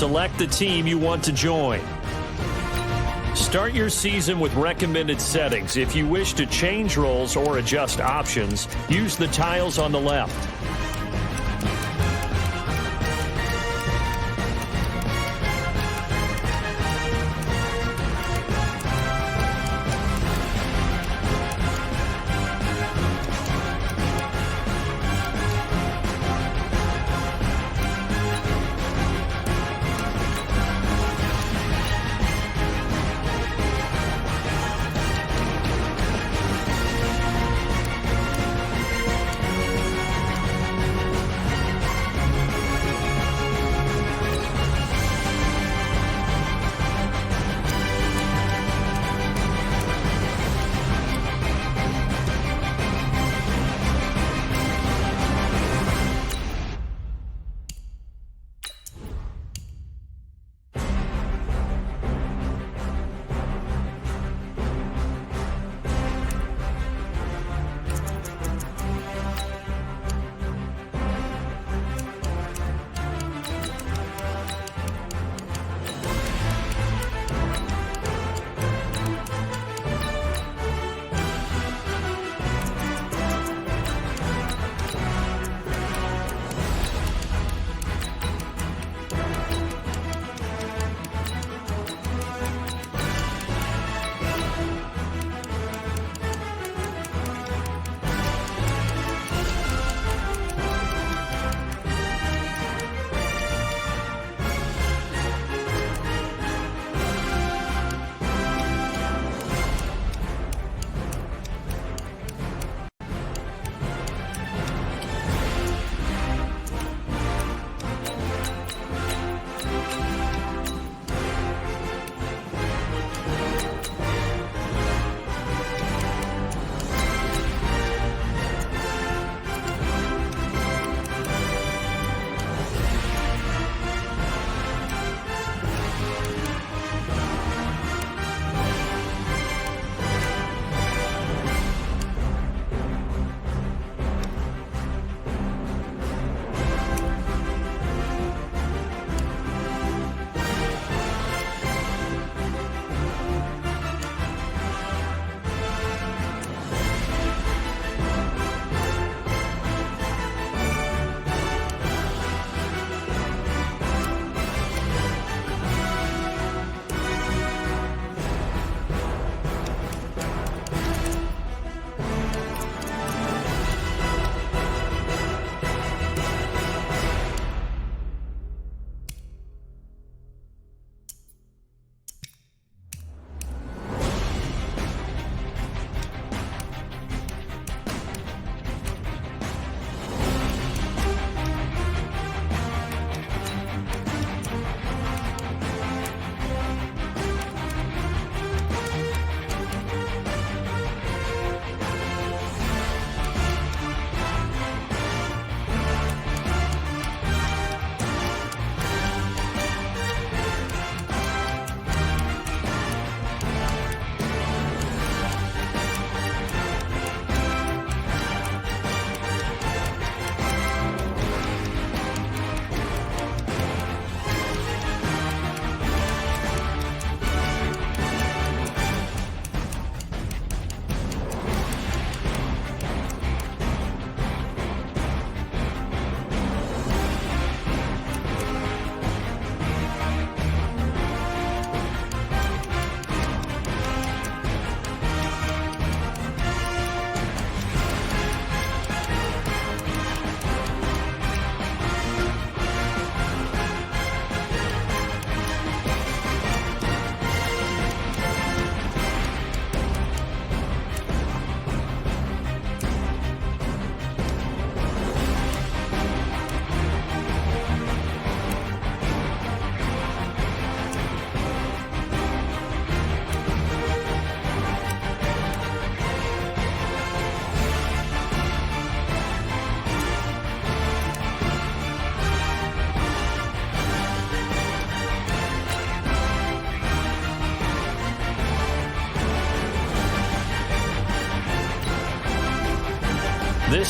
select the team you want to join. Start your season with recommended settings. If you wish to change roles or adjust options, use the tiles on the left.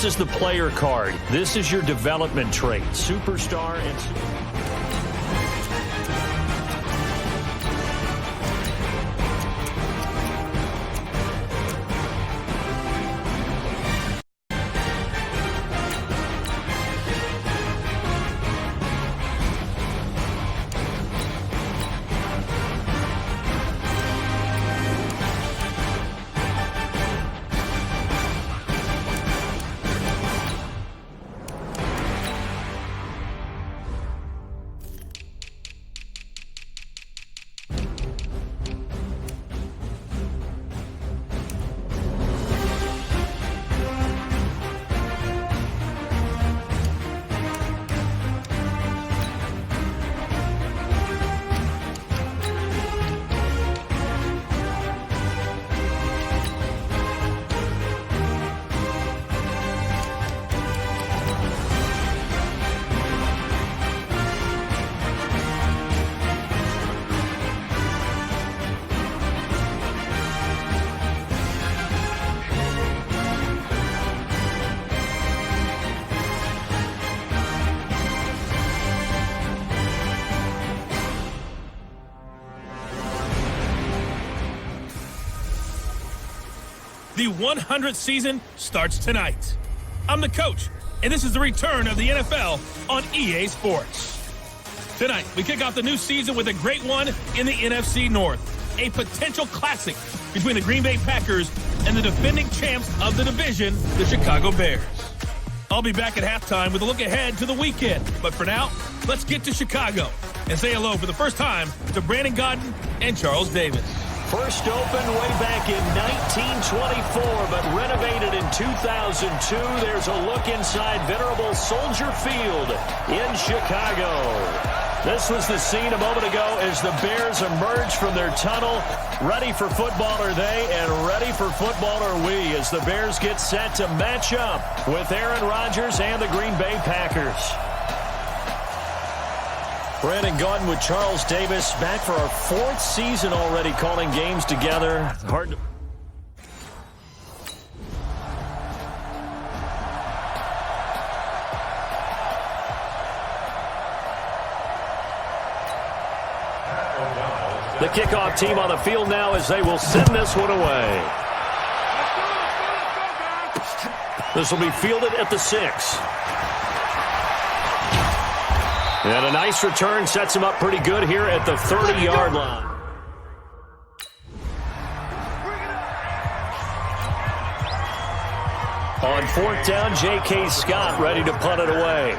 This is the player card. This is your development trait. Superstar and The 100th season starts tonight. I'm the coach, and this is the return of the NFL on EA Sports. Tonight, we kick off the new season with a great one in the NFC North. A potential classic between the Green Bay Packers and the defending champs of the division, the Chicago Bears. I'll be back at halftime with a look ahead to the weekend. But for now, let's get to Chicago and say hello for the first time to Brandon Gaudin and Charles Davis. First opened way back in 1924, but renovated in 2002. There's a look inside venerable Soldier Field in Chicago. This was the scene a moment ago as the Bears emerged from their tunnel. Ready for football are they, and ready for football are we as the Bears get set to match up with Aaron Rodgers and the Green Bay Packers. Brandon Gaudin with Charles Davis, back for our fourth season already calling games together. Hard to... The kickoff team on the field now as they will send this one away. This will be fielded at the 6. And a nice return sets him up pretty good here at the 30-yard line. On 4th down, J.K. Scott ready to punt it away.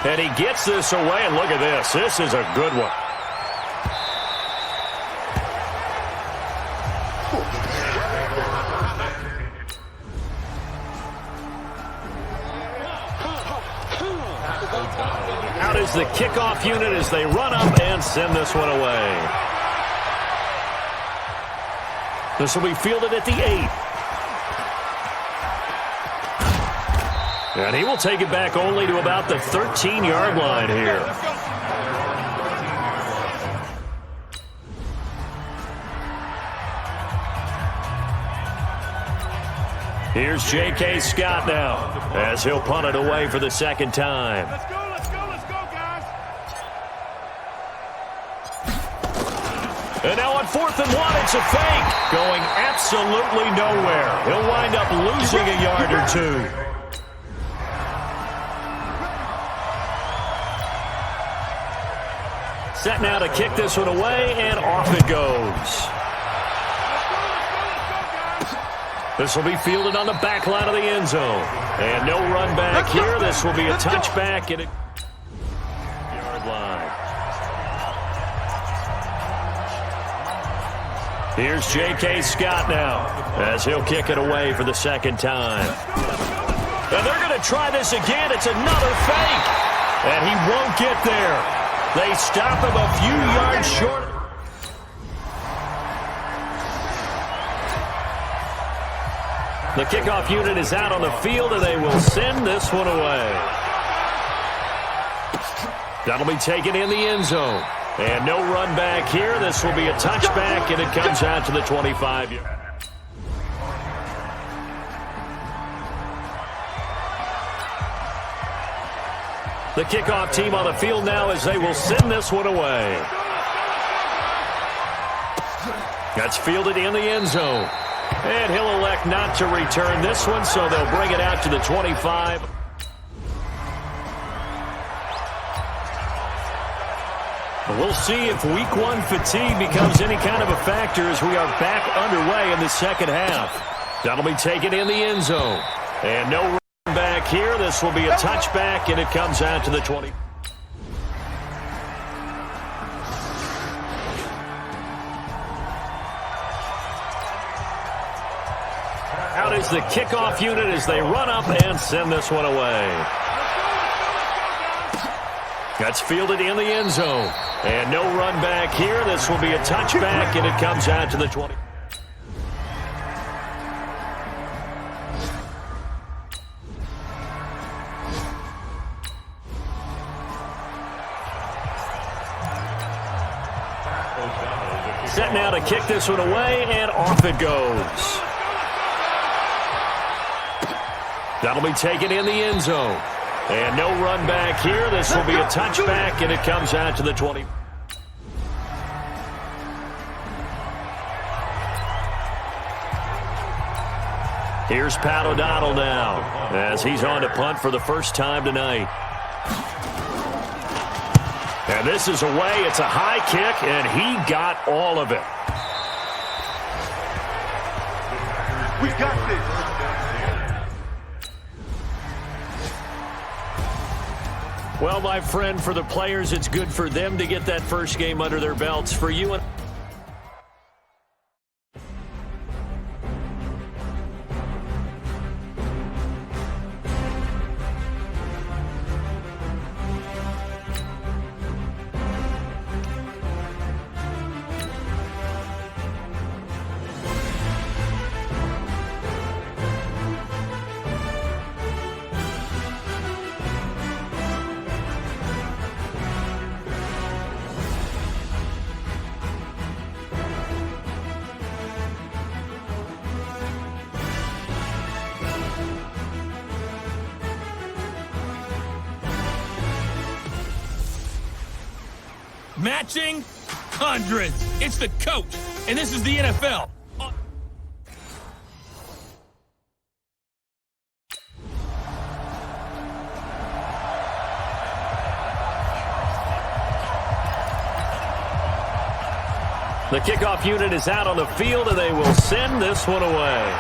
And he gets this away, and look at this. This is a good one. Out is the kickoff unit as they run up and send this one away. This will be fielded at the 8. And he will take it back only to about the 13-yard line here. Here's J.K. Scott now as he'll punt it away for the second time. Let's go, guys. And now on 4th and 1, it's a fake. Going absolutely nowhere. He'll wind up losing a yard or two. Set now to kick this one away, and off it goes. This will be fielded on the back line of the end zone. And no run back here. This will be a touchback at a yard line. Here's J.K. Scott now as he'll kick it away for the second time. And they're going to try this again. It's another fake. And he won't get there. They stop him a few yards short. The kickoff unit is out on the field, and they will send this one away. That'll be taken in the end zone. And no run back here. This will be a touchback, and it comes out to the 25-yard. The kickoff team on the field now as they will send this one away. That's fielded in the end zone. And he'll elect not to return this one, so they'll bring it out to the 25. We'll see if Week 1 fatigue becomes any kind of a factor as we are back underway in the second half. That'll be taken in the end zone. And no run back here. This will be a touchback, and it comes out to the 20. Out is the kickoff unit as they run up and send this one away. That's fielded in the end zone. And no run back here. This will be a touchback, and it comes out to the 20. Set now to kick this one away, and off it goes. That'll be taken in the end zone. And no run back here. This will be a touchback, and it comes out to the 20. Here's Pat O'Donnell now as he's on to punt for the first time tonight. And this is away. It's a high kick, and he got all of it. We got this. Well, my friend, for the players, it's good for them to get that first game under their belts. For you and matching hundreds. It's the coach, and this is the NFL. the kickoff unit is out on the field, and they will send this one away.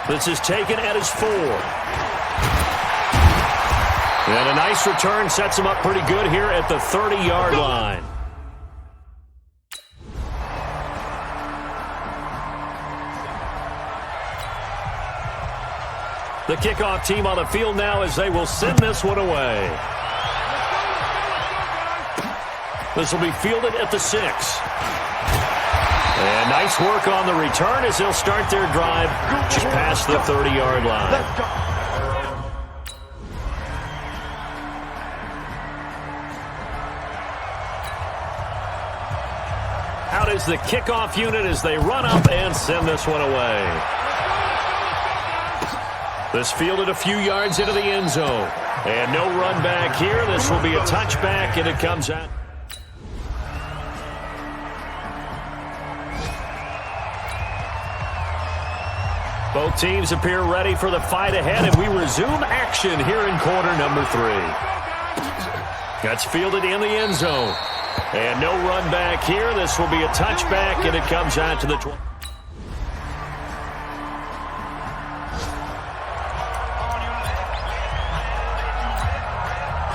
This is taken at his 4. And a nice return sets him up pretty good here at the 30-yard line. The kickoff team on the field now as they will send this one away. This will be fielded at the 6. And nice work on the return as they'll start their drive just past the 30-yard line. Let's go. Out is the kickoff unit as they run up and send this one away. This fielded a few yards into the end zone. And no run back here. This will be a touchback, and it comes out. Both teams appear ready for the fight ahead, and we resume action here in quarter number 3. That's fielded in the end zone. And no run back here. This will be a touchback, and it comes out to the 20.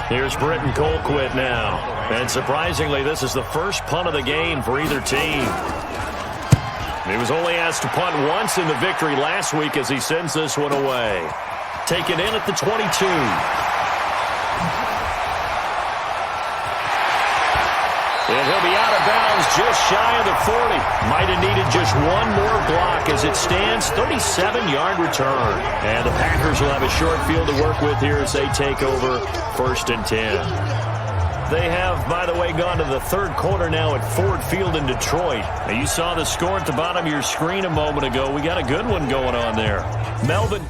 Here's Britton Colquitt now. And surprisingly, this is the first punt of the game for either team. He was only asked to punt once in the victory last week as he sends this one away. Taken in at the 22. And he'll be out of bounds just shy of the 40. Might have needed just one more block as it stands. 37-yard return. And the Packers will have a short field to work with here as they take over 1st and 10. They have, by the way, gone to the third quarter now at Ford Field in Detroit. Now, you saw the score at the bottom of your screen a moment ago. We got a good one going on there. Melvin.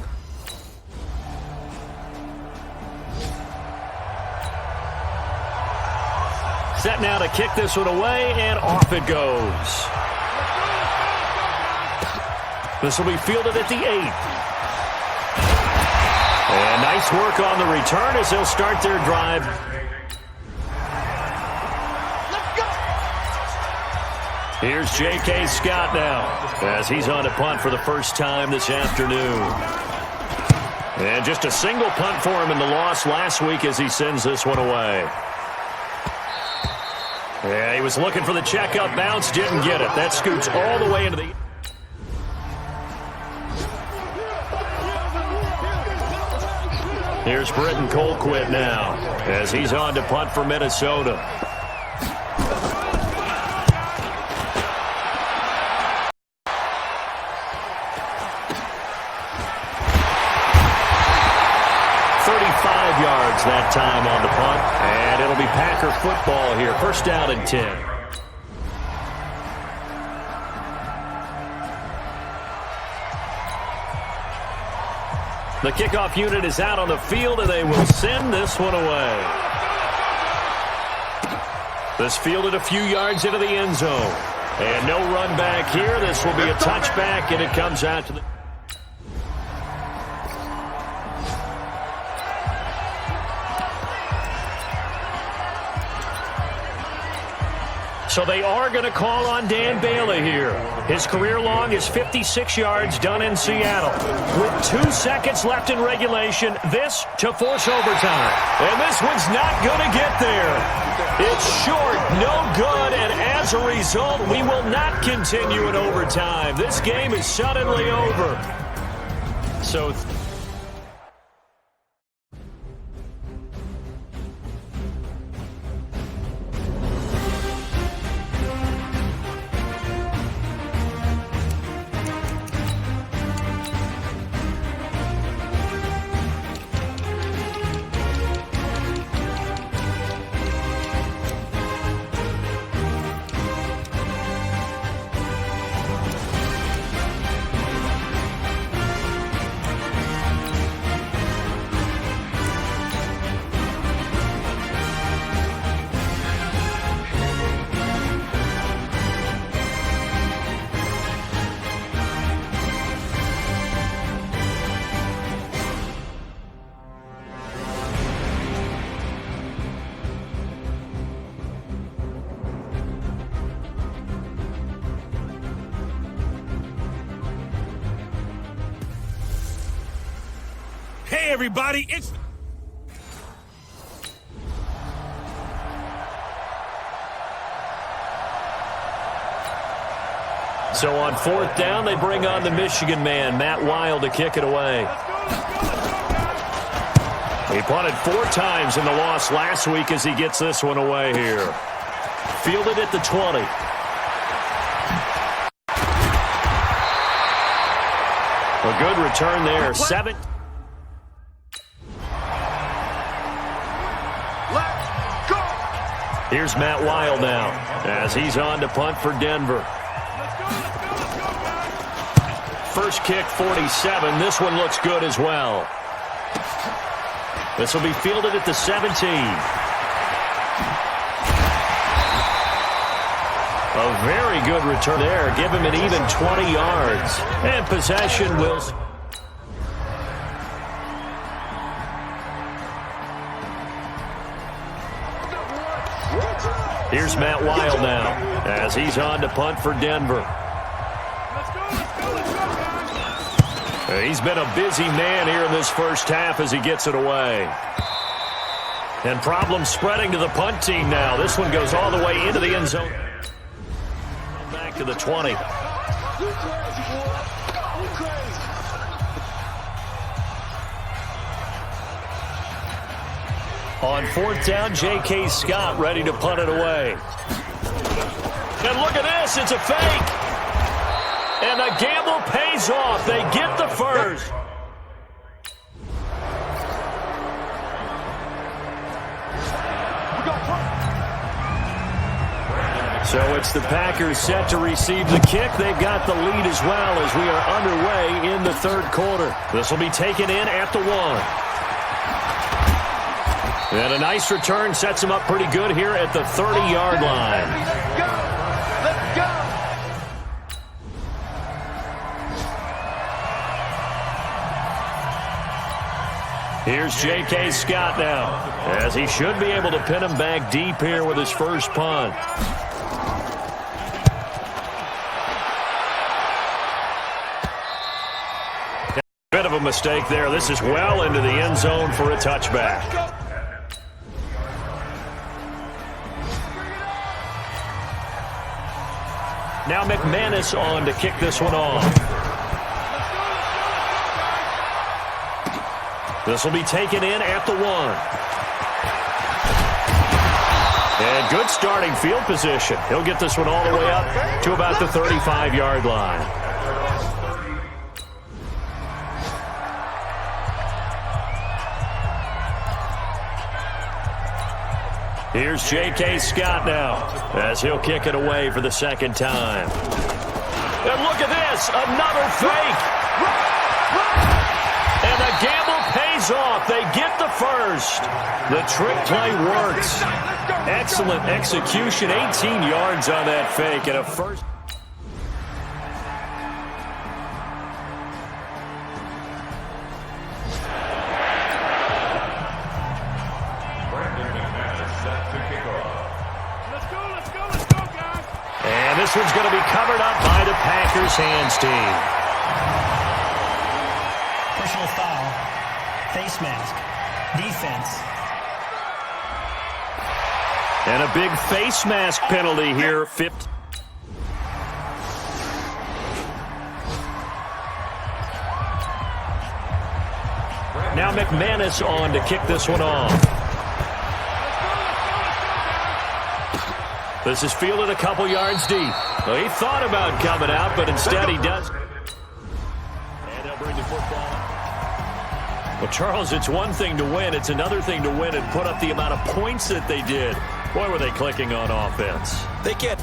Set now to kick this one away, and off it goes. This will be fielded at the 8. And nice work on the return as they'll start their drive. Here's J.K. Scott now as he's on to punt for the first time this afternoon. And just a single punt for him in the loss last week as he sends this one away. Yeah, he was looking for the checkup bounce, didn't get it. That scoots all the way into the... Here's Britton Colquitt now as he's on to punt for Minnesota. Yards that time on the punt, and it'll be Packer football here. 1st down and 10. The kickoff unit is out on the field, and they will send this one away. This fielded a few yards into the end zone. And no run back here. This will be a touchback, and it comes out to the... So they are going to call on Dan Bailey here. His career long is 56 yards done in Seattle. With 2 seconds left in regulation, this to force overtime. And this one's not going to get there. It's short, no good, and as a result, we will not continue in overtime. This game is suddenly over. So... Hey, everybody, it's... So on 4th down, they bring on the Michigan man, Matt Wild, to kick it away. He punted 4 times in the loss last week as he gets this one away here. Fielded at the 20. A good return there. 7. Here's Matt Wild now as he's on to punt for Denver. First kick, 47. This one looks good as well. This will be fielded at the 17. A very good return there. Give him an even 20 yards. And possession will... Here's Matt Wild now as he's on to punt for Denver. He's been a busy man here in this first half as he gets it away. And problems spreading to the punt team now. This one goes all the way into the end zone. Back to the 20. On 4th down, J.K. Scott ready to punt it away. And look at this, it's a fake. And the gamble pays off. They get the first. So it's the Packers set to receive the kick. They've got the lead as well as we are underway in the 3rd quarter. This will be taken in at the 1. And a nice return sets him up pretty good here at the 30-yard line. Let's go! Here's J.K. Scott now, as he should be able to pin him back deep here with his first punt. Bit of a mistake there. This is well into the end zone for a touchback. Now McManus on to kick this one off. This will be taken in at the 1. And good starting field position. He'll get this one all the way up to about the 35-yard line. Here's J.K. Scott now as he'll kick it away for the 2nd time. And look at this, another fake. And the gamble pays pays off. They get the first. The trick play works. Excellent execution. 18 yards on that fake and a first. And this one's going to be covered up by the Packers hands team. Personal foul, face mask, defense. And a big face mask penalty here. Now McManus on to kick this one off. This is fielded a couple yards deep. Well, he thought about coming out, but instead he does. And they'll bring the football. Well, Charles, it's one thing to win. It's another thing to win and put up the amount of points that they did. Boy, were they clicking on offense. They can't.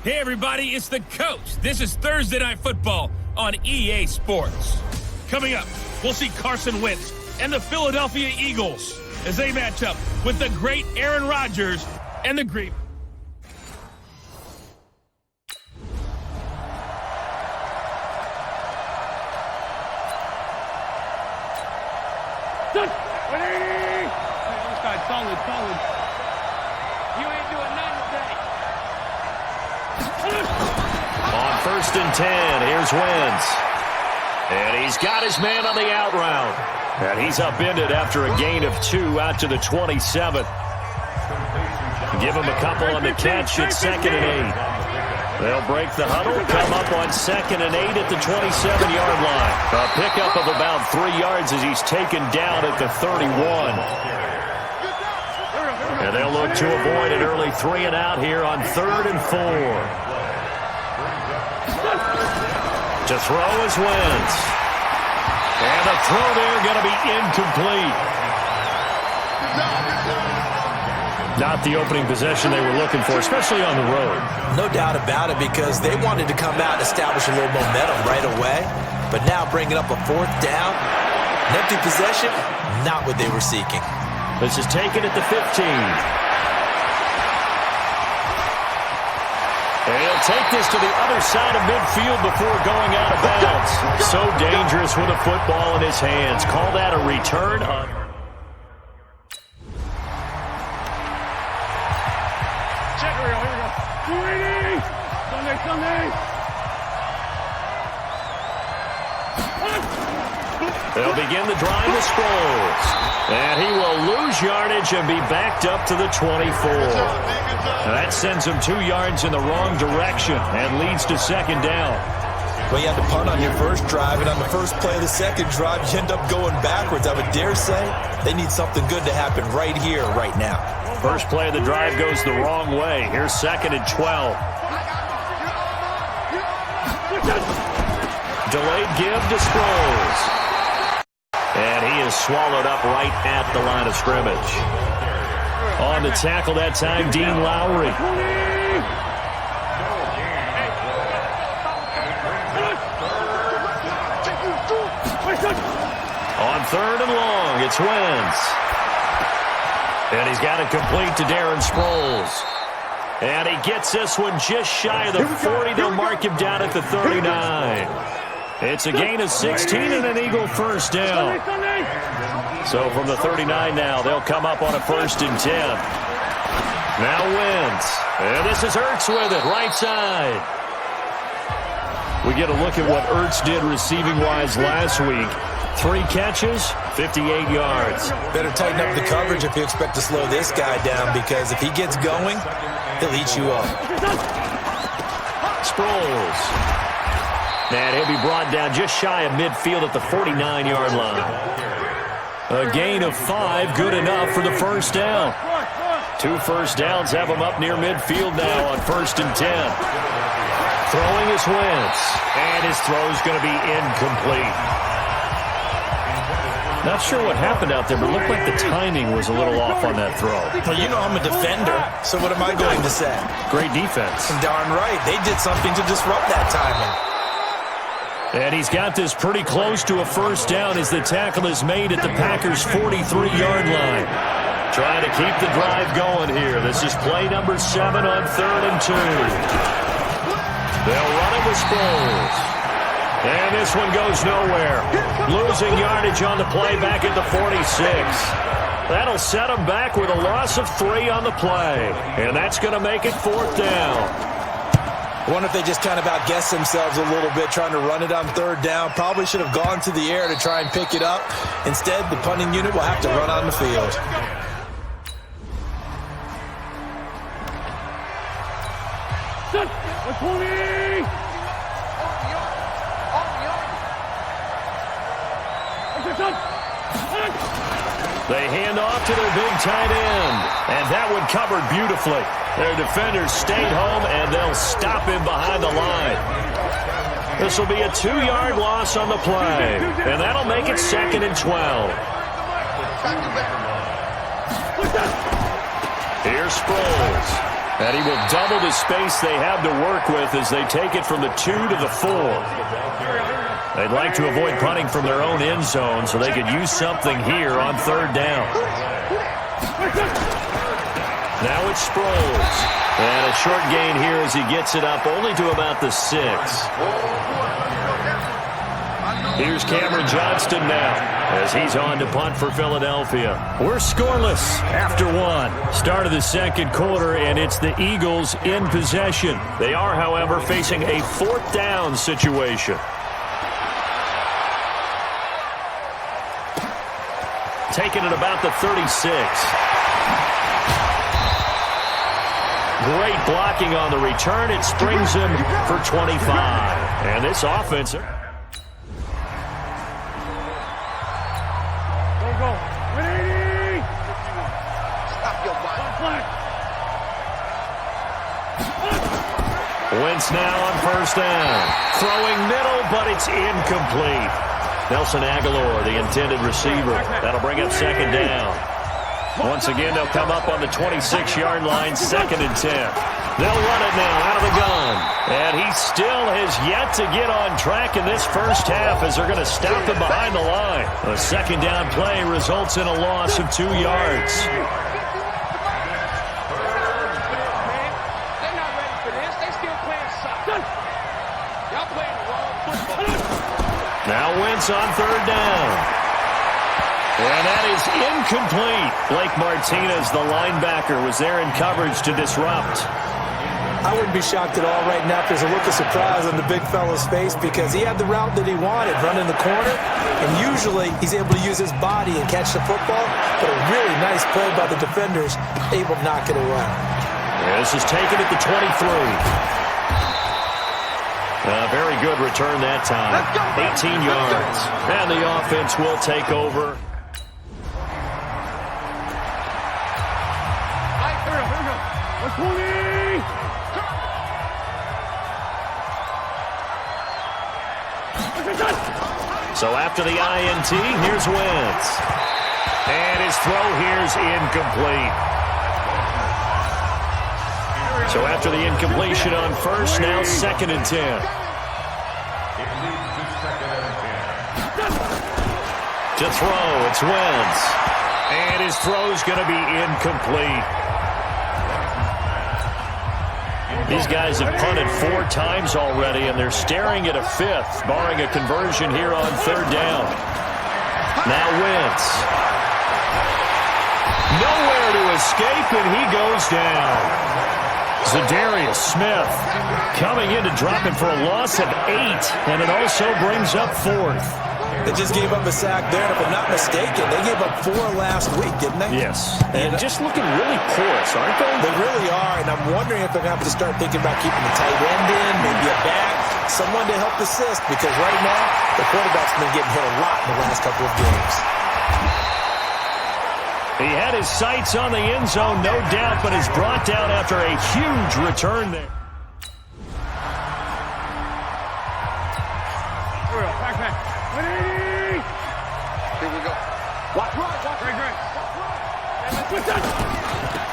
Hey, everybody, it's the coach. This is Thursday Night Football on EA Sports. Coming up, we'll see Carson Wentz and the Philadelphia Eagles as they match up with the great Aaron Rodgers and the great... Solid. You ain't doing nothing today. On 1st and 10, here's Wentz. And he's got his man on the out route. And he's upended after a gain of 2 out to the 27th. Give him a couple on the catch at 2nd and 8. They'll break the huddle, come up on 2nd and 8 at the 27-yard line. A pickup of about 3 yards as he's taken down at the 31. And they'll look to avoid an early 3 and out here on 3rd and 4. To throw is Wentz. And the throw there going to be incomplete. Not the opening possession they were looking for, especially on the road. No doubt about it, because they wanted to come out and establish a little momentum right away. But now bringing up a 4th down, an empty possession, not what they were seeking. This is taken at the 15. And he'll take this to the other side of midfield before going out of bounds. So dangerous with a football in his hands. Call that a return. Check, here we go. Sunday. They'll begin the drive with Sproles. And he will lose yardage and be backed up to the 24. Now that sends him 2 yards in the wrong direction and leads to 2nd down. Well, you had to punt on your first drive, and on the first play of the second drive, you end up going backwards. I would dare say they need something good to happen right here, right now. First play of the drive goes the wrong way. Here's 2nd and 12. Delayed give to Sproles. And he is swallowed up right at the line of scrimmage. On the tackle that time, Dean Lowry. third and long. It's Wentz. And he's got it complete to Darren Sproles. And he gets this one just shy of the 40. They'll mark him down at the 39. It's a gain of 16 and an Eagle first down. So from the 39 now, they'll come up on a 1st and 10. Now Wentz. And this is Ertz with it, right side. We get a look at what Ertz did receiving-wise last week. 3 catches, 58 yards. Better tighten up the coverage if you expect to slow this guy down, because if he gets going, he'll eat you up. Sproles. And he'll be brought down just shy of midfield at the 49-yard line. A gain of 5, good enough for the first down. 2 first downs have him up near midfield now on 1st and 10. Throwing is Wentz, and his throw's going to be incomplete. Not sure what happened out there, but it looked like the timing was a little off on that throw. Well, you know I'm a defender, so what am I going to say? Great defense. Darn right. They did something to disrupt that timing. And he's got this pretty close to a first down as the tackle is made at the Packers' 43-yard line. Trying to keep the drive going here. This is play number 7 on 3rd and 2. They'll run it with Sproles. And this one goes nowhere. Losing yardage on the play back at the 46. That'll set them back with a loss of 3 on the play. And that's going to make it 4th down. I wonder if they just kind of outguessed themselves a little bit trying to run it on 3rd down. Probably should have gone to the air to try and pick it up. Instead, the punting unit will have to run on the field. They hand off to their big tight end. And that one covered beautifully. Their defenders stayed home, and they'll stop him behind the line. This will be a 2-yard loss on the play. And that'll make it 2nd and 12. Here's Sproles. And he will double the space they have to work with as they take it from the 2 to the 4. They'd like to avoid punting from their own end zone so they could use something here on 3rd down. Now it's Sproles. And a short gain here as he gets it up only to about the 6. Here's Cameron Johnston now as he's on to punt for Philadelphia. We're scoreless after 1. Start of the 2nd quarter, and it's the Eagles in possession. They are, however, facing a 4th down situation. Taken at about the 36. Great blocking on the return. It springs him for 25. And this offense... Wentz now on 1st down. Throwing middle, but it's incomplete. Nelson Aguilar, the intended receiver. That'll bring up 2nd down. Once again, they'll come up on the 26-yard line, 2nd and 10. They'll run it now out of the gun. And he still has yet to get on track in this first half as they're going to stop him behind the line. A 2nd down play results in a loss of 2 yards. Now Wentz on 3rd down. And that is incomplete. Blake Martinez, the linebacker, was there in coverage to disrupt. I wouldn't be shocked at all right now if there's a look of surprise on the big fella's face, because he had the route that he wanted, running the corner, and usually he's able to use his body and catch the football, but a really nice play by the defenders, able to knock it away. This is taken at the 23. Very good return that time. 18 yards. And the offense will take over. So after the INT, here's Wentz. And his throw here's incomplete. So after the incompletion on 1st, now 2nd and 10. To throw, it's Wentz. And his throw's going to be incomplete. These guys have punted 4 times already, and they're staring at a 5th, barring a conversion here on 3rd down. Now Wentz. Nowhere to escape, and he goes down. Zadarius Smith coming in to drop him for a loss of 8, and it also brings up 4th. They just gave up a sack there, and if I'm not mistaken, they gave up 4 last week, didn't they? Yes. And just looking really porous, aren't they? They really are, and I'm wondering if they're going to have to start thinking about keeping the tight end in, maybe a back, someone to help assist, because right now, the quarterback's been getting hit a lot in the last couple of games. He had his sights on the end zone, no doubt, but is brought down after a huge return there.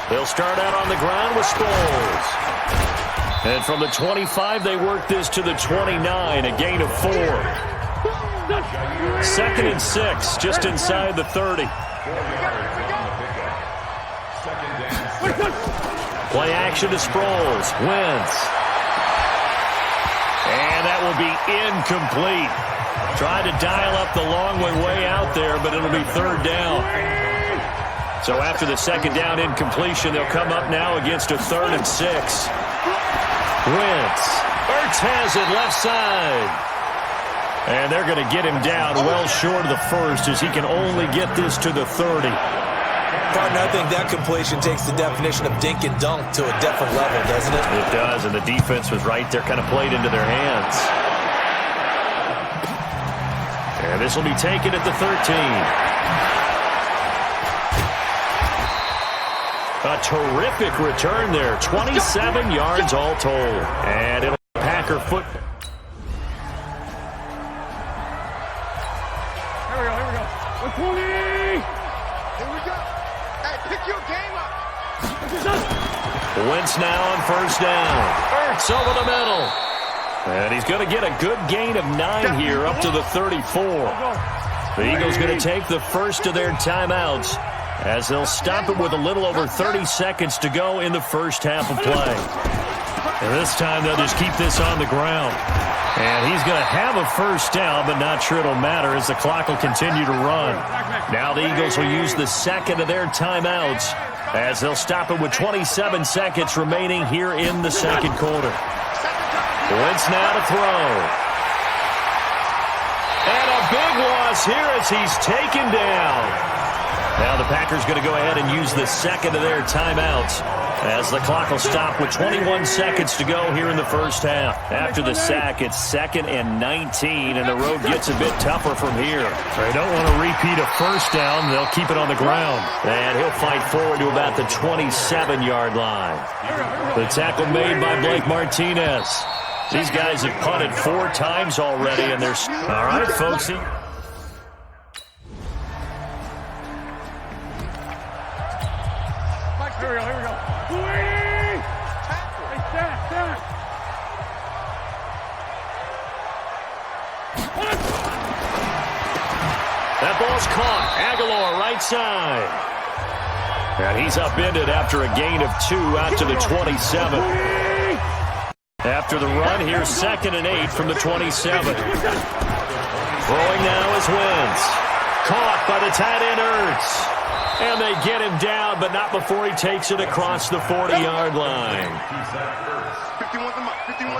They'll start out on the ground with Sproles. And from the 25, they work this to the 29, a gain of 4. 2nd and 6, just inside the 30. Play action to Sproles. Wentz. And that will be incomplete. Tried to dial up the long way out there, but it'll be 3rd down. So after the 2nd down incompletion, they'll come up now against a 3rd and 6. Wentz. Ertz has it left side. And they're going to get him down well short of the 1st as he can only get this to the 30. Partner, I think that completion takes the definition of dink and dunk to a different level, doesn't it? It does, and the defense was right there, kind of played into their hands. And this will be taken at the 13. A terrific return there. 27 yards all told. And it'll be Packer foot. Here we go. 120! Here we go. Hey, pick your game up. Wentz now on 1st down. Ertz over the middle. And he's going to get a good gain of 9 here up to the 34. The Eagles going to take the first of their timeouts as they'll stop it with a little over 30 seconds to go in the first half of play. And this time they'll just keep this on the ground. And he's going to have a 1st down, but not sure it'll matter as the clock will continue to run. Now the Eagles will use the 2nd of their timeouts as they'll stop it with 27 seconds remaining here in the 2nd quarter. Wentz now to throw. And a big loss here as he's taken down. Now the Packers going to go ahead and use the 2nd of their timeouts as the clock will stop with 21 seconds to go here in the first half. After the sack, it's 2nd and 19, and the road gets a bit tougher from here. They don't want to repeat a 1st down. They'll keep it on the ground. And he'll fight forward to about the 27-yard line. The tackle made by Blake Martinez. These guys have punted 4 times already, and they're... All right, folks. Here we go. 280! Hey, stack. That ball's caught. Aguilar right side. And he's upended after a gain of 2 out to the 27. After the run, here's 2nd and 8 from the 27. Throwing now is Wentz. Caught by the tight end Ertz. And they get him down, but not before he takes it across the 40-yard line. 51 the mark. Here we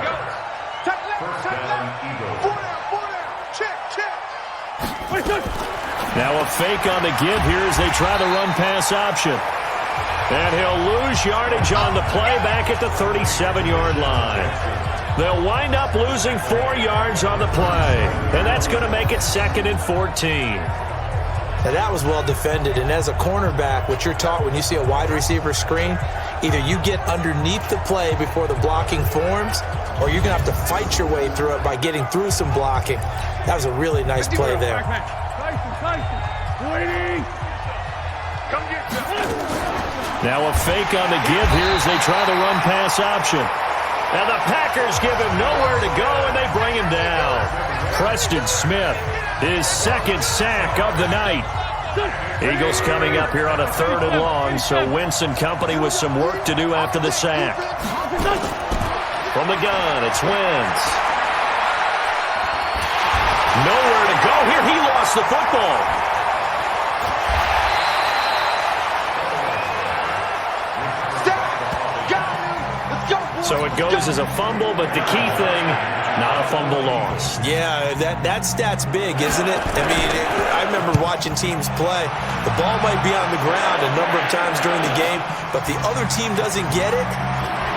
go. Top left. 4 down. Check. Now a fake on the give here as they try the run-pass option. And he'll lose yardage on the play back at the 37-yard line. They'll wind up losing 4 yards on the play. And that's going to make it 2nd and 14. Now that was well defended, and as a cornerback, what you're taught when you see a wide receiver screen, either you get underneath the play before the blocking forms, or you're going to have to fight your way through it by getting through some blocking. That was a really nice play there. Now a fake on the give here as they try the run-pass option. And the Packers give him nowhere to go, and they bring him down. Preston Smith, his second sack of the night. Eagles coming up here on a 3rd and long, so Wentz and company with some work to do after the sack. From the gun, it's Wentz. Nowhere to go here. He lost the football. So it goes as a fumble, but the key thing, not a fumble loss. Yeah, that stat's big, isn't it? I mean, I remember watching teams play. The ball might be on the ground a number of times during the game, but the other team doesn't get it.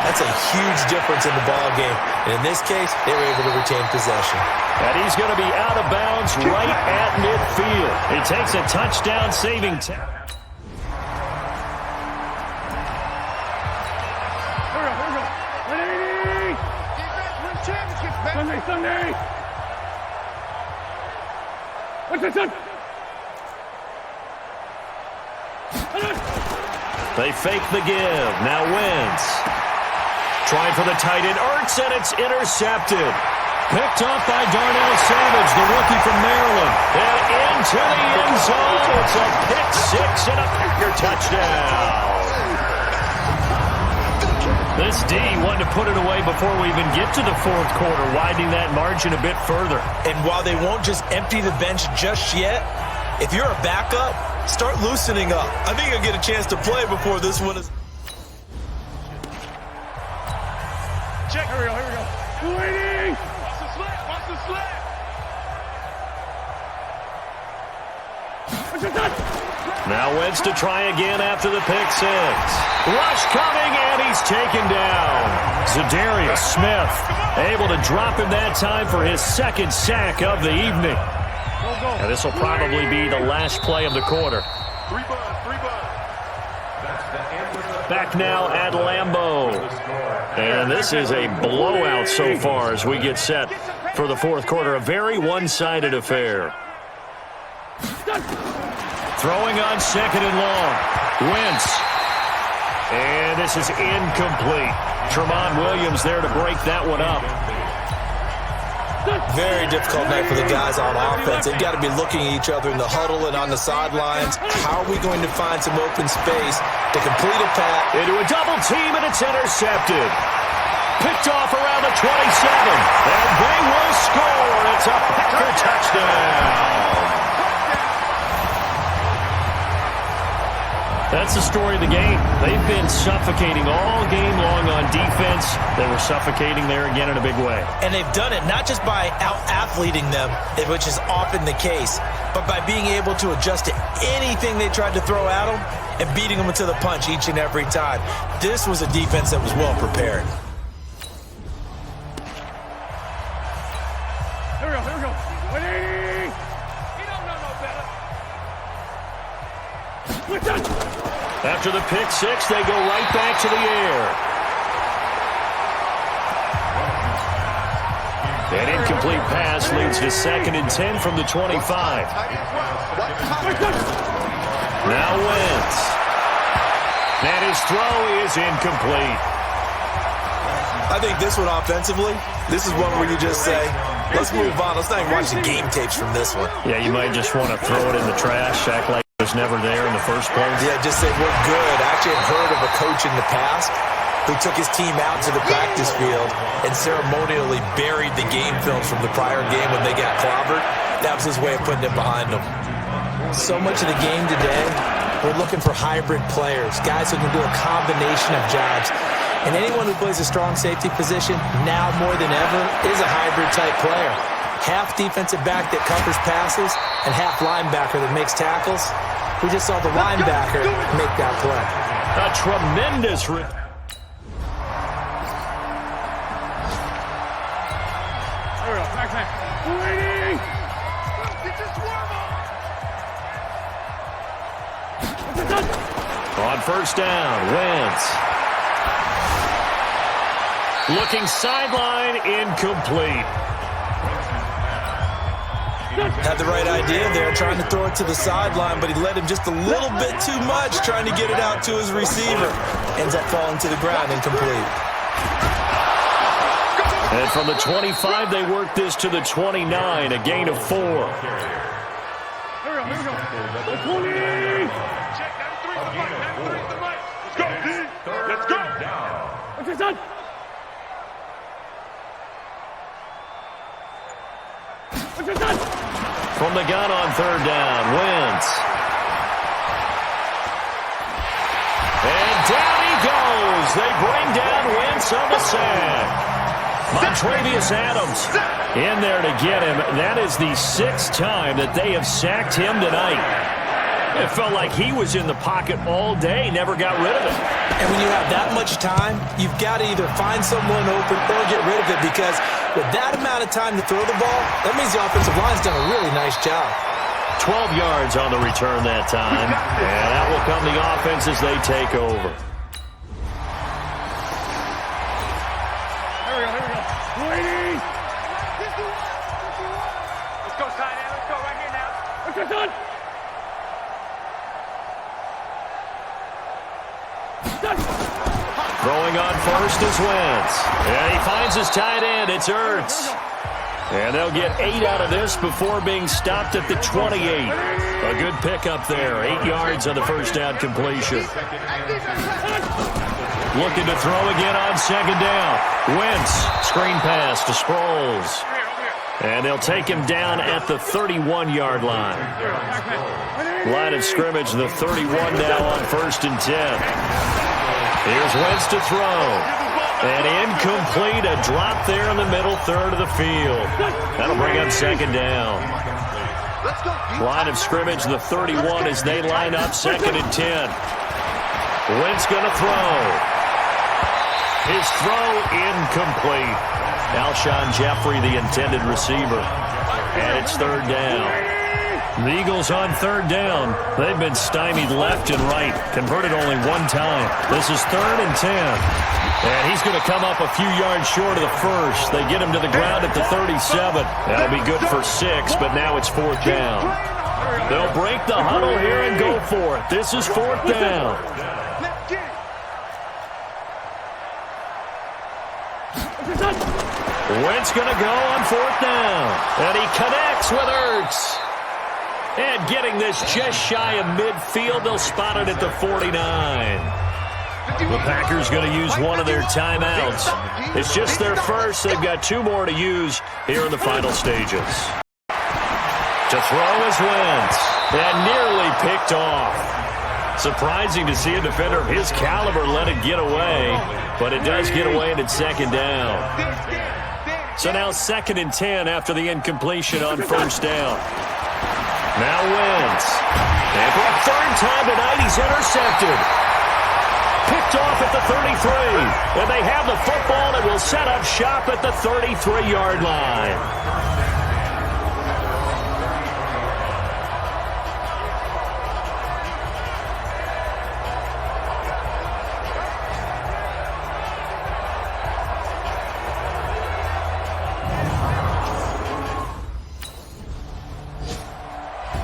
That's a huge difference in the ball game. And in this case, they were able to retain possession. And he's going to be out of bounds right at midfield. It takes a touchdown-saving tackle. Sunday! What's this one? They fake the give. Now Wentz. Trying for the tight end. Ertz, and it's intercepted. Picked up by Darnell Savage, the rookie from Maryland. And into the end zone. It's a pick six and a Packer touchdown. This D wanted to put it away before we even get to the 4th quarter, widening that margin a bit further. And while they won't just empty the bench just yet, if you're a backup, start loosening up. I think you'll get a chance to play before this one is... Check. Here we go. Waiting! Watch the slip! What's this one? Now Wentz to try again after the pick six. Rush coming, and he's taken down. Zadarius Smith able to drop him that time for his 2nd sack of the evening. And this will probably be the last play of the quarter. Back now at Lambeau. And this is a blowout so far as we get set for the 4th quarter. A very one-sided affair. Throwing on 2nd and long. Wentz. And this is incomplete. Tramon Williams there to break that one up. Very difficult night for the guys on offense. They've got to be looking at each other in the huddle and on the sidelines. How are we going to find some open space to complete a pass? Into a double team, and it's intercepted. Picked off around the 27. And they will score. It's a Packer touchdown. That's the story of the game. They've been suffocating all game long on defense. They were suffocating there again in a big way. And they've done it not just by out-athleting them, which is often the case, but by being able to adjust to anything they tried to throw at them and beating them to the punch each and every time. This was a defense that was well prepared. Here we go. Waiting! He don't know no better. What's that? After the pick six, they go right back to the air. An incomplete pass leads to 2nd and 10 from the 25. Now Wentz. And his throw is incomplete. I think this one offensively, this is one where you just say, let's move on. Let's not even watch the game tapes from this one. Yeah, you might just want to throw it in the trash, act like it was never there in the first place. Yeah, just say we're good. I actually have heard of a coach in the past who took his team out to the practice field and ceremonially buried the game films from the prior game when they got clobbered. That was his way of putting it behind them. So much of the game today, we're looking for hybrid players, guys who can do a combination of jobs. And anyone who plays a strong safety position, now more than ever, is a hybrid-type player. Half defensive back that covers passes and half linebacker that makes tackles. We just saw the linebacker make that play. A tremendous Waiting! on first down, Wentz. Looking sideline, incomplete. Had the right idea there, trying to throw it to the sideline, but he led him just a little bit too much, trying to get it out to his receiver. Ends up falling to the ground, incomplete. And from the 25, they work this to the 29, a gain of 4. Here we go. The 20. Check, that's 3 to the mic. That's 3 to the mic. Let's go, D. Let's go. What's your son? What's your son? From the gun on 3rd down, Wentz. And down he goes. They bring down Wentz on the sack. Montravius Adams in there to get him. That is the 6th time that they have sacked him tonight. It felt like he was in the pocket all day, never got rid of it. And when you have that much time, you've got to either find someone open or get rid of it, because with that amount of time to throw the ball, that means the offensive line's done a really nice job. 12 yards on the return that time. And that will come the offense as they take over. Here we go. 20. Let's go, tight end. Let's go right here now. What's your son? Throwing on first is Wentz. And he finds his tight end. It's Ertz. And they'll get 8 out of this before being stopped at the 28. A good pickup there. 8 yards on the first down completion. Looking to throw again on 2nd down. Wentz, screen pass to Sproles. And they'll take him down at the 31-yard line. Line of scrimmage, the 31 now on 1st and 10. Here's Wentz to throw. And incomplete, a drop there in the middle third of the field. That'll bring up 2nd down. Line of scrimmage, the 31 as they line up 2nd and 10. Wentz going to throw. His throw incomplete. Alshon Jeffrey, the intended receiver. And it's 3rd down. The Eagles on 3rd down. They've been stymied left and right. Converted only 1 time. This is 3rd and 10. And he's going to come up a few yards short of the first. They get him to the ground at the 37. That'll be good for 6, but now it's 4th down. They'll break the huddle here and go for it. This is 4th down. Wentz going to go on 4th down. And he connects with Ertz. And getting this just shy of midfield, they'll spot it at the 49. The Packers going to use one of their timeouts. It's just their first. They've got 2 more to use here in the final stages. To throw is Wentz. And nearly picked off. Surprising to see a defender of his caliber let it get away. But it does get away and it's 2nd down. So now 2nd and 10 after the incompletion on 1st down. Now Wentz. And for a 3rd time tonight, he's intercepted. Picked off at the 33. And they have the football and will set up shop at the 33-yard line.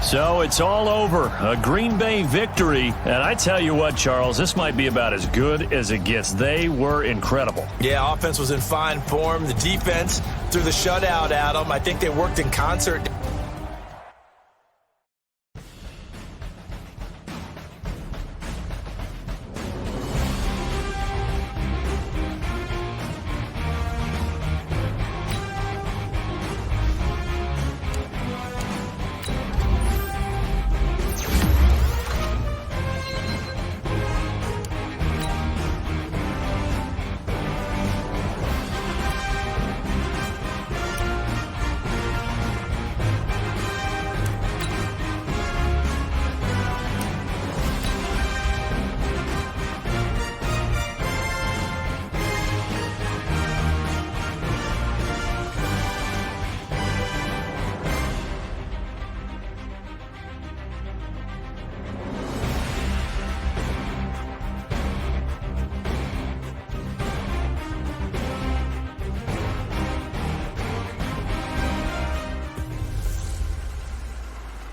So it's all over. A Green Bay victory. And I tell you what, Charles, this might be about as good as it gets. They were incredible. Yeah, offense was in fine form. The defense threw the shutout at them. I think they worked in concert.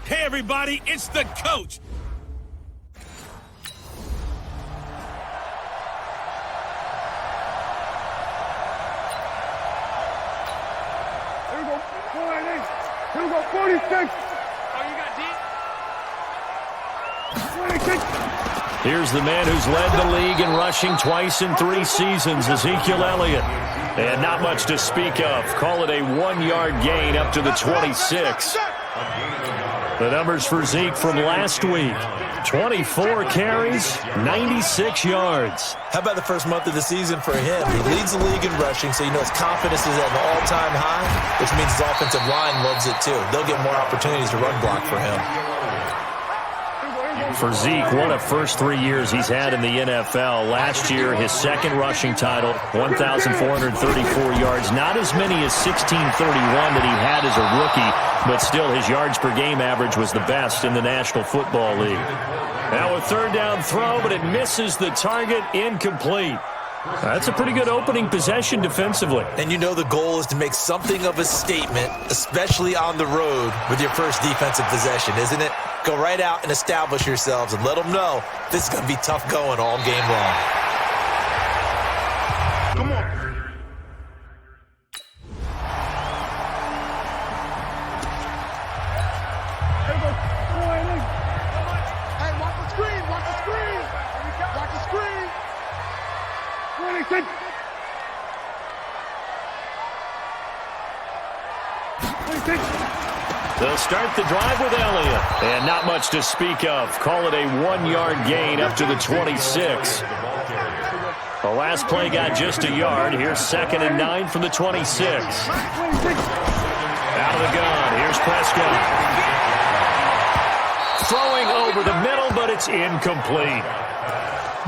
Hey, everybody, it's the coach. Here we go, 46. Oh, you got deep? 26. Here's the man who's led the league in rushing twice in 3 seasons, Ezekiel Elliott. And not much to speak of. Call it a 1-yard gain up to the 26. The numbers for Zeke from last week. 24 carries, 96 yards. How about the first month of the season for him? He leads the league in rushing, so you know his confidence is at an all-time high, which means his offensive line loves it too. They'll get more opportunities to run block for him. For Zeke, one of first 3 years he's had in the NFL. Last year, his second rushing title, 1,434 yards. Not as many as 1,631 that he had as a rookie, but still his yards per game average was the best in the National Football League. Now a third down throw, but it misses the target, incomplete. That's a pretty good opening possession defensively. And you know the goal is to make something of a statement, especially on the road with your first defensive possession, isn't it? Go right out and establish yourselves and let them know this is going to be tough going all game long. Come on. Hey, watch the screen, watch the screen. Watch the screen. 26. 26. They'll start the drive with Elliott. And not much to speak of. Call it a 1-yard gain up to the 26. The last play got just a yard. Here's 2nd and 9 from the 26. Out of the gun. Here's Prescott. Throwing over the middle, but it's incomplete.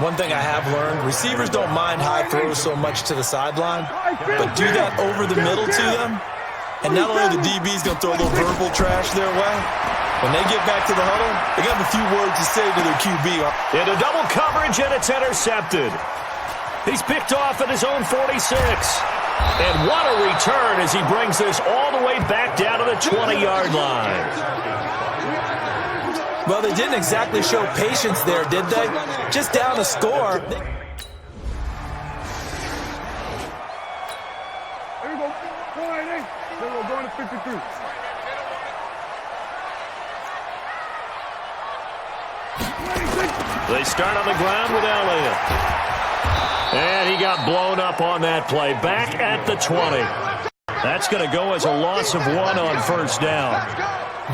One thing I have learned, receivers don't mind high throws so much to the sideline, but do that over the middle to them. And not only are the DBs going to throw a little verbal trash their way, when they get back to the huddle, they got a few words to say to their QB. Into double coverage, and it's intercepted. He's picked off at his own 46. And what a return as he brings this all the way back down to the 20-yard line. Well, they didn't exactly show patience there, did they? Just down a score. Here we go. 4-8. Then we're going to 53. They start on the ground with Elliott. And he got blown up on that play. Back at the 20. That's going to go as a loss of 1 on first down.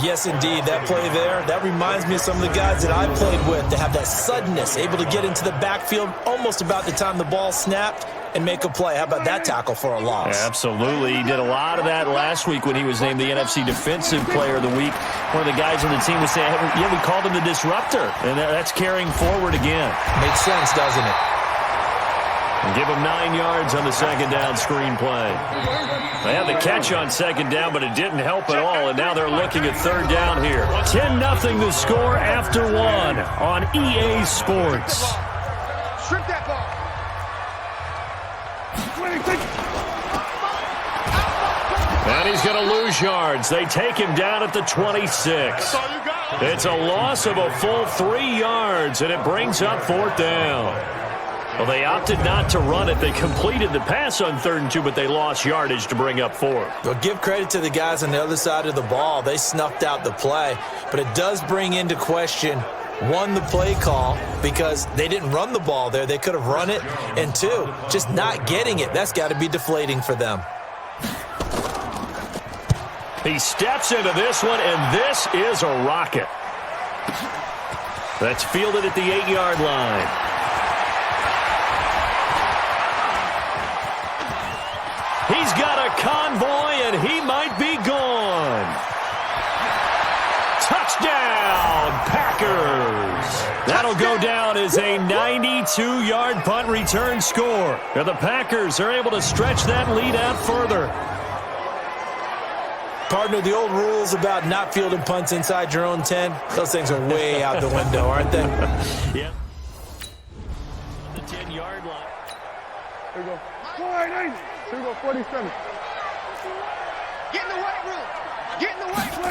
Yes, indeed. That play there, that reminds me of some of the guys that I played with to have that suddenness, able to get into the backfield almost about the time the ball snapped and make a play. How about that tackle for a loss? Absolutely. He did a lot of that last week when he was named the NFC Defensive Player of the Week. One of the guys on the team was saying, yeah, we called him the disruptor. And that's carrying forward again. Makes sense, doesn't it? And give him 9 yards on the second down screen play. They had the catch on second down, but it didn't help at all, and now they're looking at third down here. 10-0 the score after 1 on EA Sports. Strip that ball. 26. And he's going to lose yards. They take him down at the 26. It's a loss of a full 3 yards, and it brings up fourth down. Well, they opted not to run it. They completed the pass on 3rd and 2, but they lost yardage to bring up 4. Well, give credit to the guys on the other side of the ball. They snuffed out the play, but it does bring into question, 1, the play call, because they didn't run the ball there. They could have run it, and 2, just not getting it. That's got to be deflating for them. He steps into this one, and this is a rocket. That's fielded at the 8-yard line. He's got a convoy, and he might be gone. Touchdown, Packers. That'll go down as a 92-yard punt return score. And the Packers are able to stretch that lead out further. Partner, the old rules about not fielding punts inside your own 10, those things are way out the window, aren't they? Yeah. The 10-yard line. Here we go. 4-8. Here we go, 47. Get in the weight room. Get in the weight room.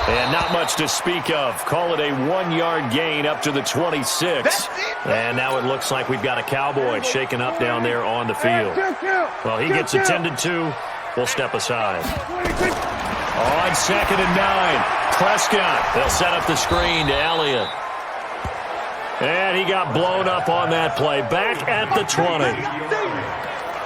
And not much to speak of. Call it a 1-yard gain up to the 26. And now it looks like we've got a Cowboy shaking up down there on the field. Well, he gets attended to. We'll step aside. On 2nd and 9, Prescott. They'll set up the screen to Elliott. And he got blown up on that play. Back at the 20.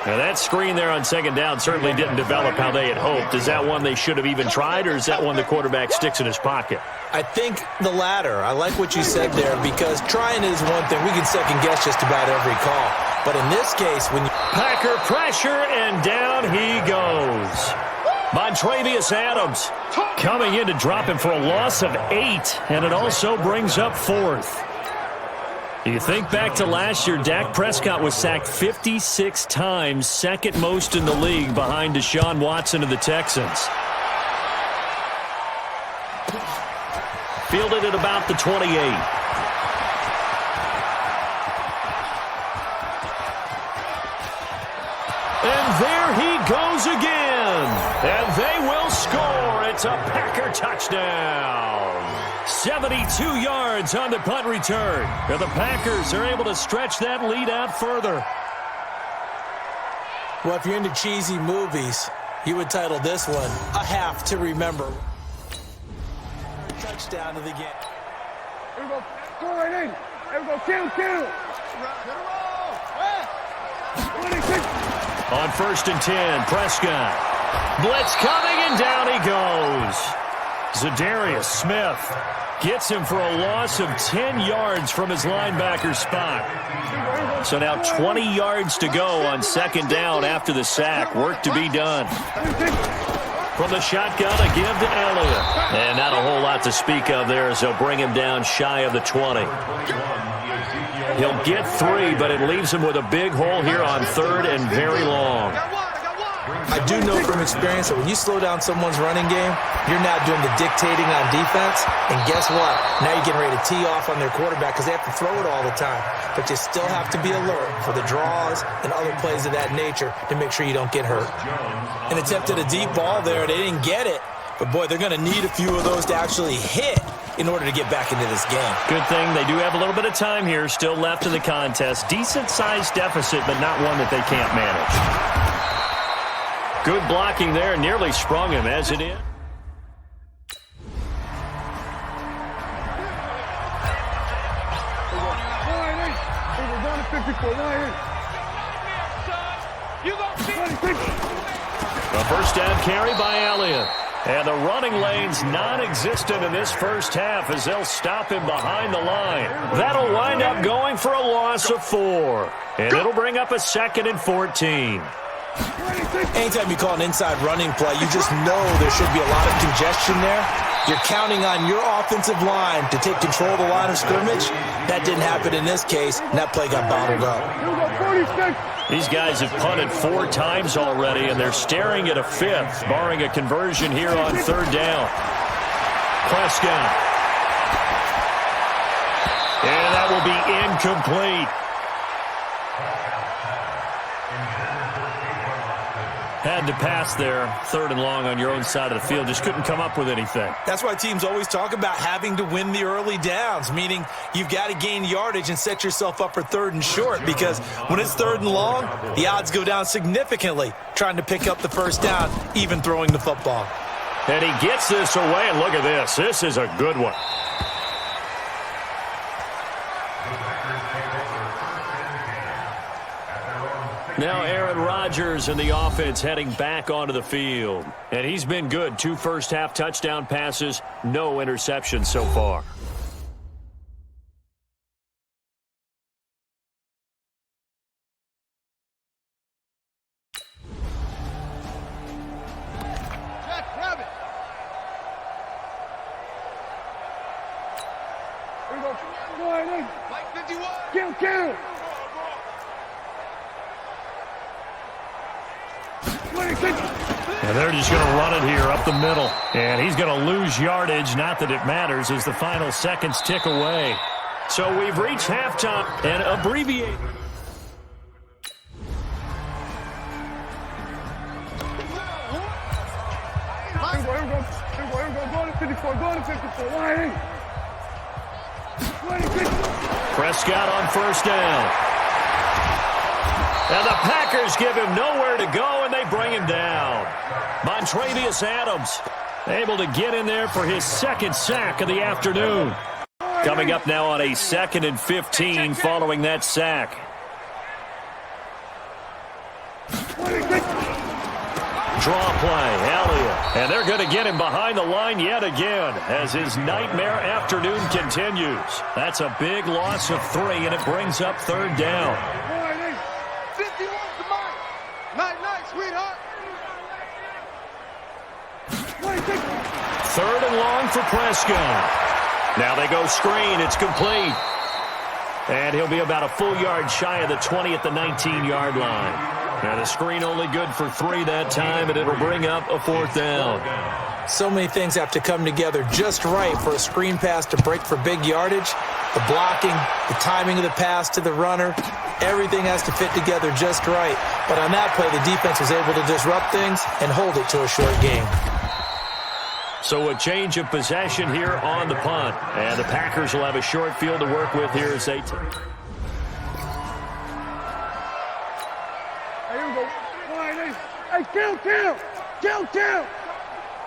Now, that screen there on 2nd down certainly didn't develop how they had hoped. Is that one they should have even tried, or is that one the quarterback sticks in his pocket? I think the latter. I like what you said there, because trying is one thing. We can second-guess just about every call. But in this case, when you... Packer pressure, and down he goes. Montravius Adams coming in to drop him for a loss of 8, and it also brings up 4th. You think back to last year, Dak Prescott was sacked 56 times, second most in the league behind Deshaun Watson of the Texans. Fielded at about the 28. And there he goes again. And they will score. It's a Packer touchdown. 72 yards on the punt return. And the Packers are able to stretch that lead out further. Well, if you're into cheesy movies, you would title this one A Half to Remember. Touchdown of the game. Here we go. Go right in. Here we go. Kill. On 1st and 10, Prescott. Blitz coming, and down he goes. Zadarius Smith gets him for a loss of 10 yards from his linebacker spot. So now 20 yards to go on 2nd down after the sack. Work to be done. From the shotgun, a give to Elliott. And not a whole lot to speak of there as they'll bring him down shy of the 20. He'll get 3, but it leaves him with a big hole here on 3rd and very long. I do know from experience that when you slow down someone's running game, you're now doing the dictating on defense. And guess what? Now you're getting ready to tee off on their quarterback because they have to throw it all the time. But you still have to be alert for the draws and other plays of that nature to make sure you don't get hurt. And attempted a deep ball there. They didn't get it. But, boy, they're going to need a few of those to actually hit in order to get back into this game. Good thing they do have a little bit of time here still left in the contest. Decent-sized deficit, but not one that they can't manage. Good blocking there. Nearly sprung him as it is. A first down carry by Elliott. And the running lane's non-existent in this first half as they'll stop him behind the line. That'll wind up going for a loss of 4. And it'll bring up a 2nd and 14. Anytime you call an inside running play, you just know there should be a lot of congestion there. You're counting on your offensive line to take control of the line of scrimmage. That didn't happen in this case, and that play got bottled up. These guys have punted 4 times already, and they're staring at a 5th, barring a conversion here on 3rd down. Prescott. And that will be incomplete. Had to pass there, 3rd and long on your own side of the field. Just couldn't come up with anything. That's why teams always talk about having to win the early downs, meaning you've got to gain yardage and set yourself up for 3rd and short, because when it's 3rd and long, the odds go down significantly trying to pick up the first down, even throwing the football. And he gets this away, and look at this. This is a good one. Now Aaron Rodgers and the offense heading back onto the field. And he's been good. 2 first-half touchdown passes, no interceptions so far. Jack, grab it. Here we go. Go ahead in. Mike 51. Kill. And they're just going to run it here up the middle. And he's going to lose yardage. Not that it matters as the final seconds tick away. So we've reached halftime and abbreviated. Here we go. Here we go. Go to 54. Go to 54. Wide. Prescott on first down. And the Packers give him nowhere to go, and they bring him down. Montravius Adams able to get in there for his second sack of the afternoon. Coming up now on a 2nd and 15 following that sack. Draw play, Elliott. And they're going to get him behind the line yet again as his nightmare afternoon continues. That's a big loss of 3, and it brings up 3rd down. 51 to mine. Night, sweetheart. 3rd and long for Prescott. Now they go screen. It's complete. And he'll be about a full yard shy of the 20 at the 19-yard line. Now the screen only good for 3 that time, and it'll bring up a 4th down. So many things have to come together just right for a screen pass to break for big yardage. The blocking, the timing of the pass to the runner, everything has to fit together just right. But on that play, the defense was able to disrupt things and hold it to a short game. So a change of possession here on the punt. And the Packers will have a short field to work with here as they Here we go. Wide. Hey, kill.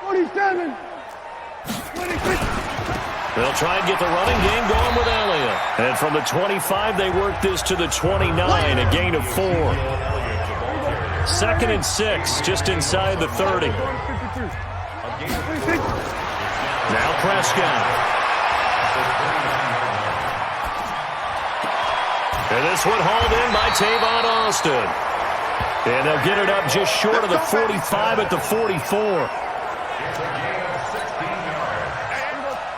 47. 26. They'll try and get the running game going with Elliott. And from the 25, they work this to the 29, a gain of 4. 2nd and 6, just inside the 30. Now Prescott. And this one hauled in by Tavon Austin. And they'll get it up just short of the 45 at the 44.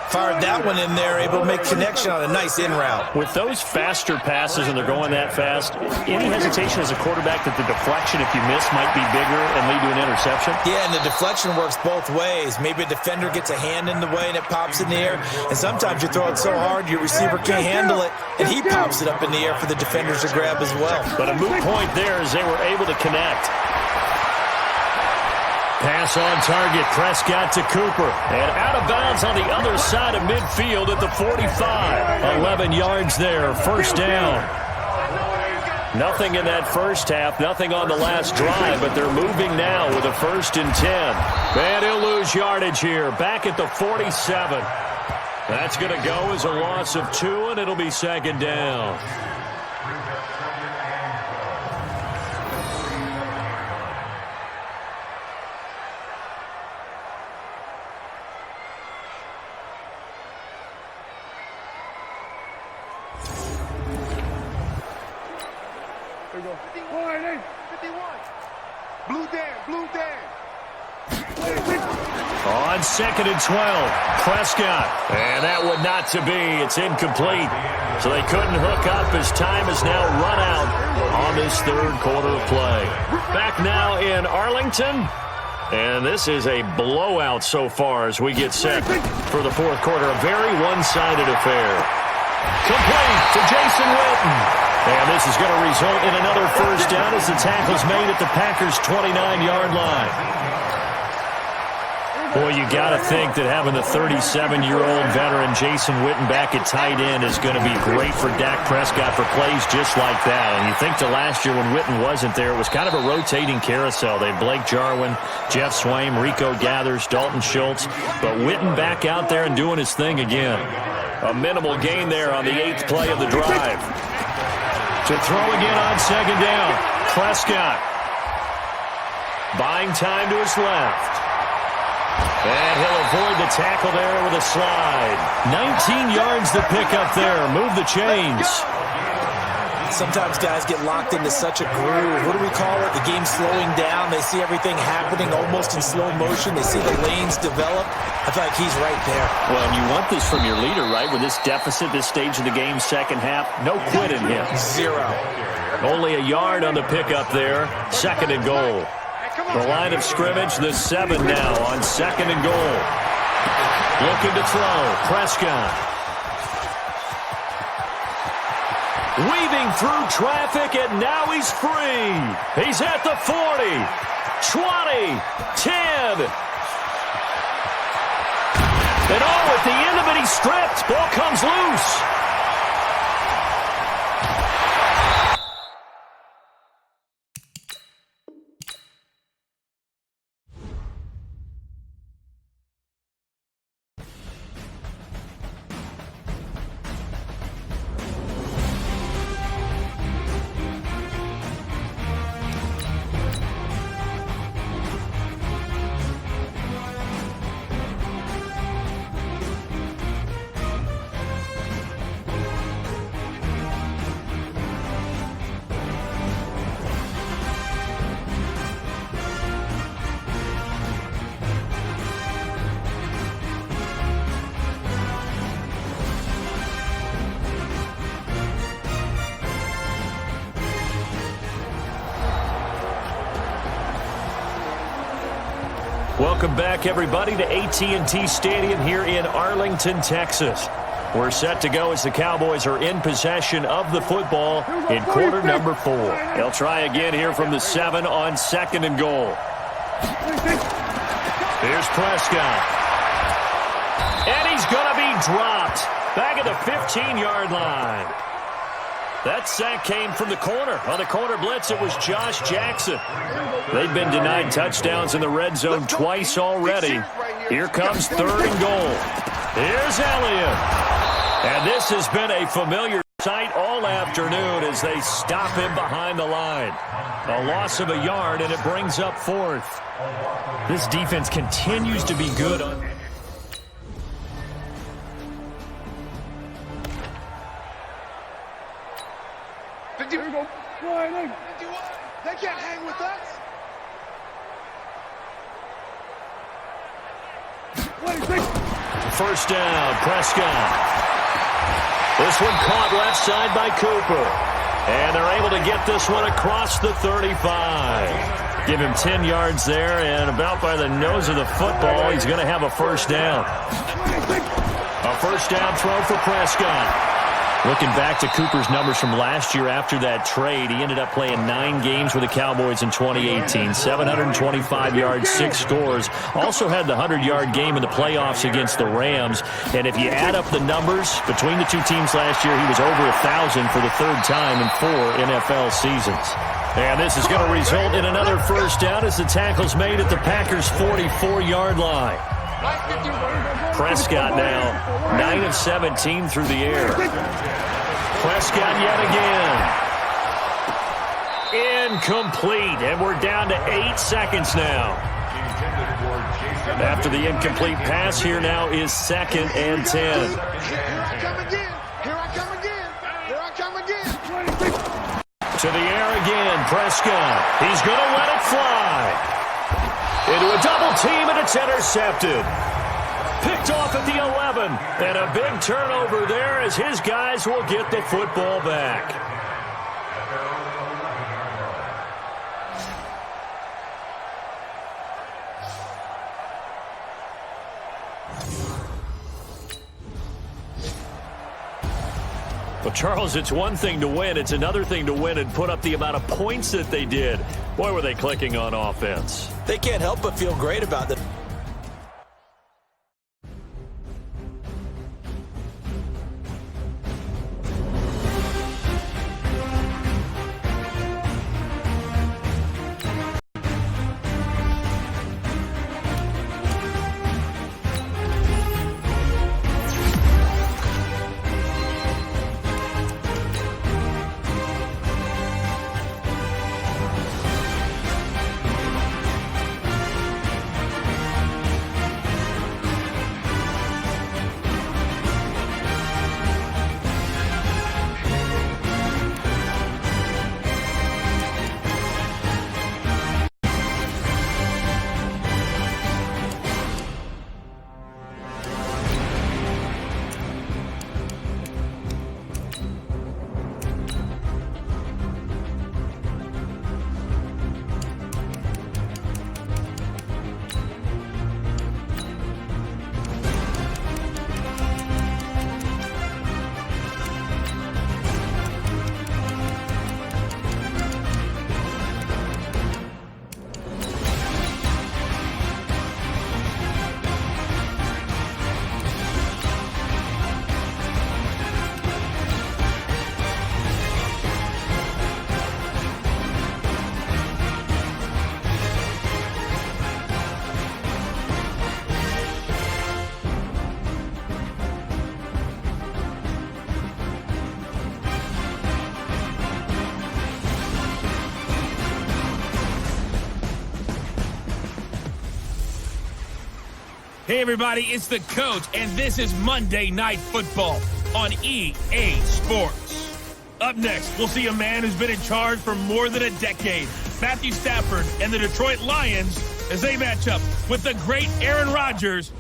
Fired that one in there, able to make connection on a nice in route. With those faster passes and they're going that fast, any hesitation as a quarterback that the deflection, if you miss, might be bigger and lead to an interception? Yeah, and the deflection works both ways. Maybe a defender gets a hand in the way and it pops in the air. And sometimes you throw it so hard your receiver can't handle it, and he pops it up in the air for the defenders to grab as well. But a moot point there as they were able to connect. Pass on target, Prescott to Cooper. And out of bounds on the other side of midfield at the 45. 11 yards there, 1st down. Nothing in that first half, nothing on the last drive, but they're moving now with a 1st and 10. And he'll lose yardage here, back at the 47. That's going to go as a loss of 2, and it'll be 2nd down. There we go. 51. Blue Dan. On 2nd and 12, Prescott. And that would not to be. It's incomplete. So they couldn't hook up as time is now run out on this 3rd quarter of play. Back now in Arlington. And this is a blowout so far as we get set for the 4th quarter. A very one-sided affair. Complete to Jason Witten. And this is going to result in another 1st down as the tackle's made at the Packers' 29-yard line. Boy, you got to think that having the 37-year-old veteran Jason Witten back at tight end is going to be great for Dak Prescott for plays just like that. And you think to last year when Witten wasn't there, it was kind of a rotating carousel. They had Blake Jarwin, Jeff Swaim, Rico Gathers, Dalton Schultz. But Witten back out there and doing his thing again. A minimal gain there on the 8th play of the drive. To throw again on 2nd down. Prescott. Buying time to his left. And he'll avoid the tackle there with a slide. 19 yards to pick up there. Move the chains. Sometimes guys get locked into such a groove. What do we call it? The game slowing down. They see everything happening almost in slow motion. They see the lanes develop. I feel like he's right there. Well, and you want this from your leader, right? With this deficit, this stage of the game, 2nd half, no quit in him. 0. Only a yard on the pickup there. 2nd and goal. The line of scrimmage, the 7 now on 2nd and goal. Looking to throw. Prescott. Weaving through traffic, and now he's free. He's at the 40, 20, 10. And at the end of it, he's stripped. Ball comes loose. Welcome back, everybody, to AT&T Stadium here in Arlington, Texas. We're set to go as the Cowboys are in possession of the football in quarter number 4. They'll try again here from the 7 on 2nd and goal. Here's Prescott. And he's going to be dropped back at the 15-yard line. That sack came from the corner. On the corner blitz, it was Josh Jackson. They've been denied touchdowns in the red zone twice already. Here comes 3rd and goal. Here's Elliott. And this has been a familiar sight all afternoon as they stop him behind the line. A loss of a yard, and it brings up 4th. This defense continues to be good on... Here we go. They can't hang with us. First down, Prescott. This one caught left side by Cooper. And they're able to get this one across the 35. Give him 10 yards there, and about by the nose of the football, he's going to have a first down. A first down throw for Prescott. Looking back to Cooper's numbers from last year after that trade, he ended up playing 9 games with the Cowboys in 2018. 725 yards, 6 scores. Also had the 100-yard game in the playoffs against the Rams. And if you add up the numbers between the two teams last year, he was over 1,000 for the 3rd time in 4 NFL seasons. And this is going to result in another first down as the tackle's made at the Packers' 44-yard line. Prescott now 9 of 17 through the air. Prescott yet again. Incomplete, and we're down to 8 seconds now. After the incomplete pass, here now is 2nd and 10. Here I come again. Here I come again. Here I come again. To the air again, Prescott. He's going to let it fly. Into a double team, and it's intercepted. Picked off at the 11, and a big turnover there as his guys will get the football back. Well, Charles, it's one thing to win. It's another thing to win and put up the amount of points that they did. Boy, were they clicking on offense. They can't help but feel great about it. Hey, everybody, it's the coach, and this is Monday Night Football on EA Sports. Up next, we'll see a man who's been in charge for more than a decade, Matthew Stafford and the Detroit Lions, as they match up with the great Aaron Rodgers.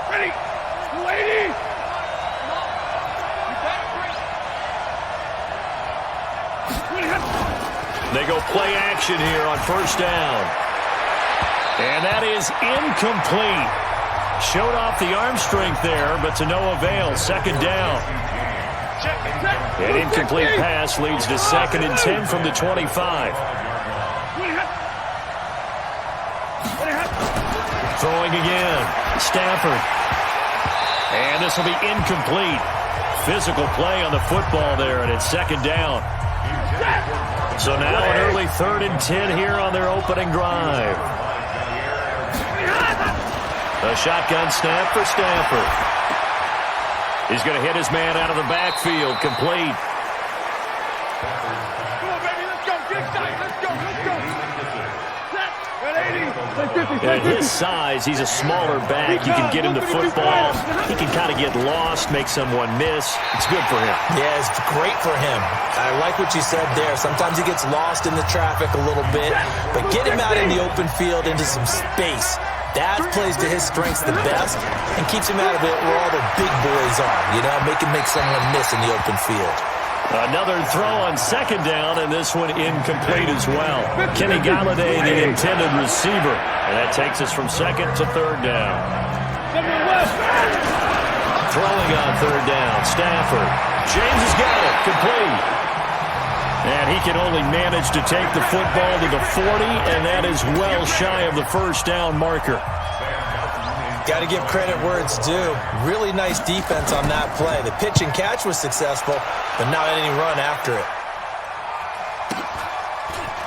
Ready? 280! They go play action here on first down. And that is incomplete. Showed off the arm strength there, but to no avail. Second down. An incomplete pass leads to 2nd and 10 from the 25. Throwing again. Stafford. And this will be incomplete. Physical play on the football there, and it's 2nd down. So now an early 3rd and 10 here on their opening drive. A shotgun snap for Stafford. He's going to hit his man out of the backfield. Complete. Come on, baby, let's go. Get excited. Let's go. At his size, he's a smaller back. You can get him the football. He can kind of get lost, make someone miss. It's good for him. Yeah, it's great for him. I like what you said there. Sometimes he gets lost in the traffic a little bit, but get him out in the open field into some space. That plays to his strengths the best and keeps him out of it where all the big boys are, you know, make someone miss in the open field. Another throw on 2nd down, and this one incomplete as well. Kenny Galladay, the intended receiver. And that takes us from 2nd to 3rd down. Throwing on 3rd down, Stafford. James has got it, complete. And he can only manage to take the football to the 40, and that is well shy of the first down marker. Got to give credit where it's due. Really nice defense on that play. The pitch and catch was successful, but not any run after it.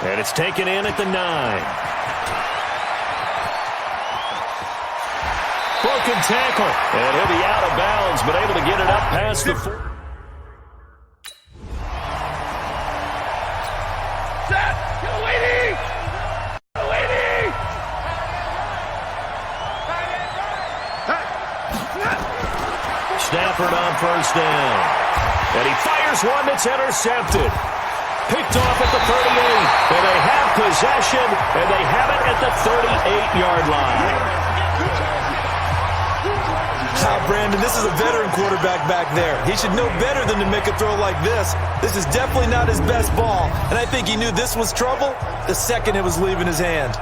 And it's taken in at the 9. Broken tackle. And he'll be out of bounds, but able to get it up past the 4. Stafford on first down. And he fires one that's intercepted. Picked off at the 38. And they have possession, and they have it at the 38-yard line. Brandon, this is a veteran quarterback back there. He should know better than to make a throw like this. This is definitely not his best ball, and I think he knew this was trouble the second it was leaving his hand.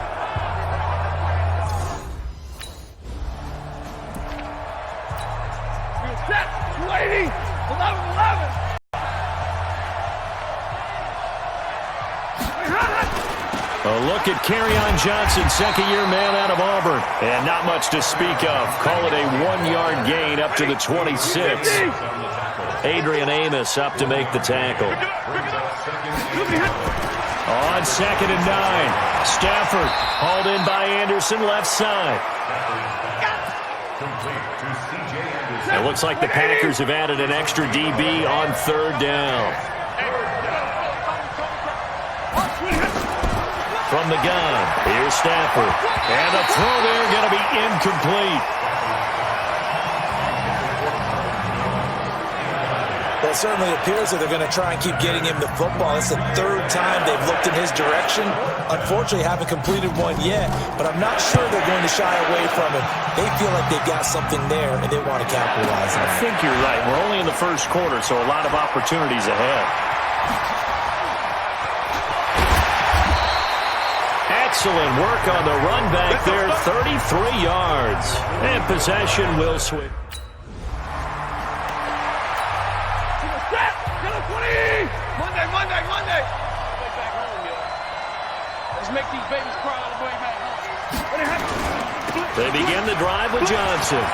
Set. 280. 11. A look at Kerryon Johnson, second-year man out of Auburn. And not much to speak of. Call it a 1-yard gain up to the 26. Adrian Amos up to make the tackle. On 2nd and 9. Stafford hauled in by Anderson, left side. It looks like the Packers have added an extra DB on 3rd down. From the gun, here's Stafford. And the throw there going to be incomplete. Well, it certainly appears that they're going to try and keep getting him the football. It's the 3rd time they've looked in his direction. Unfortunately, haven't completed one yet, but I'm not sure they're going to shy away from him. They feel like they've got something there, and they want to capitalize on it. I think you're right. We're only in the first quarter, so a lot of opportunities ahead. Excellent work on the run back there, 33 yards. And possession will switch. Monday. Let's make these babies cry all the way back home. They begin the drive with Johnson.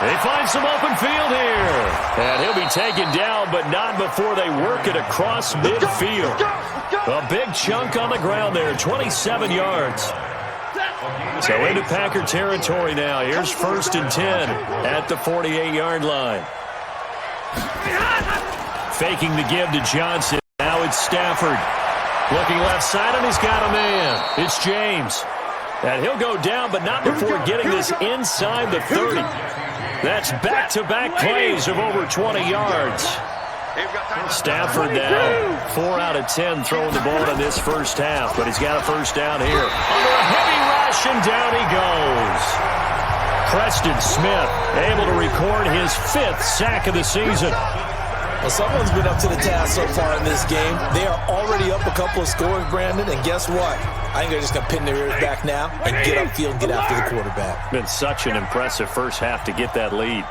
They find some open field here. And he'll be taken down, but not before they work it across midfield. A big chunk on the ground there, 27 yards. So into Packer territory now. Here's 1st and 10 at the 48-yard line. Faking the give to Johnson. Now it's Stafford. Looking left side, and he's got a man. It's James. And he'll go down, but not before getting this inside the 30. That's back-to-back plays of over 20 yards. Stafford now 4 out of 10 throwing the ball in this first half, but he's got a first down here. Under a heavy rush, and down he goes. Preston Smith able to record his 5th sack of the season. Well, someone's been up to the task so far in this game. They are already up a couple of scores, Brandon, and guess what? I think they're just going to pin their ears back now and get upfield and get after the quarterback. Been such an impressive first half to get that lead.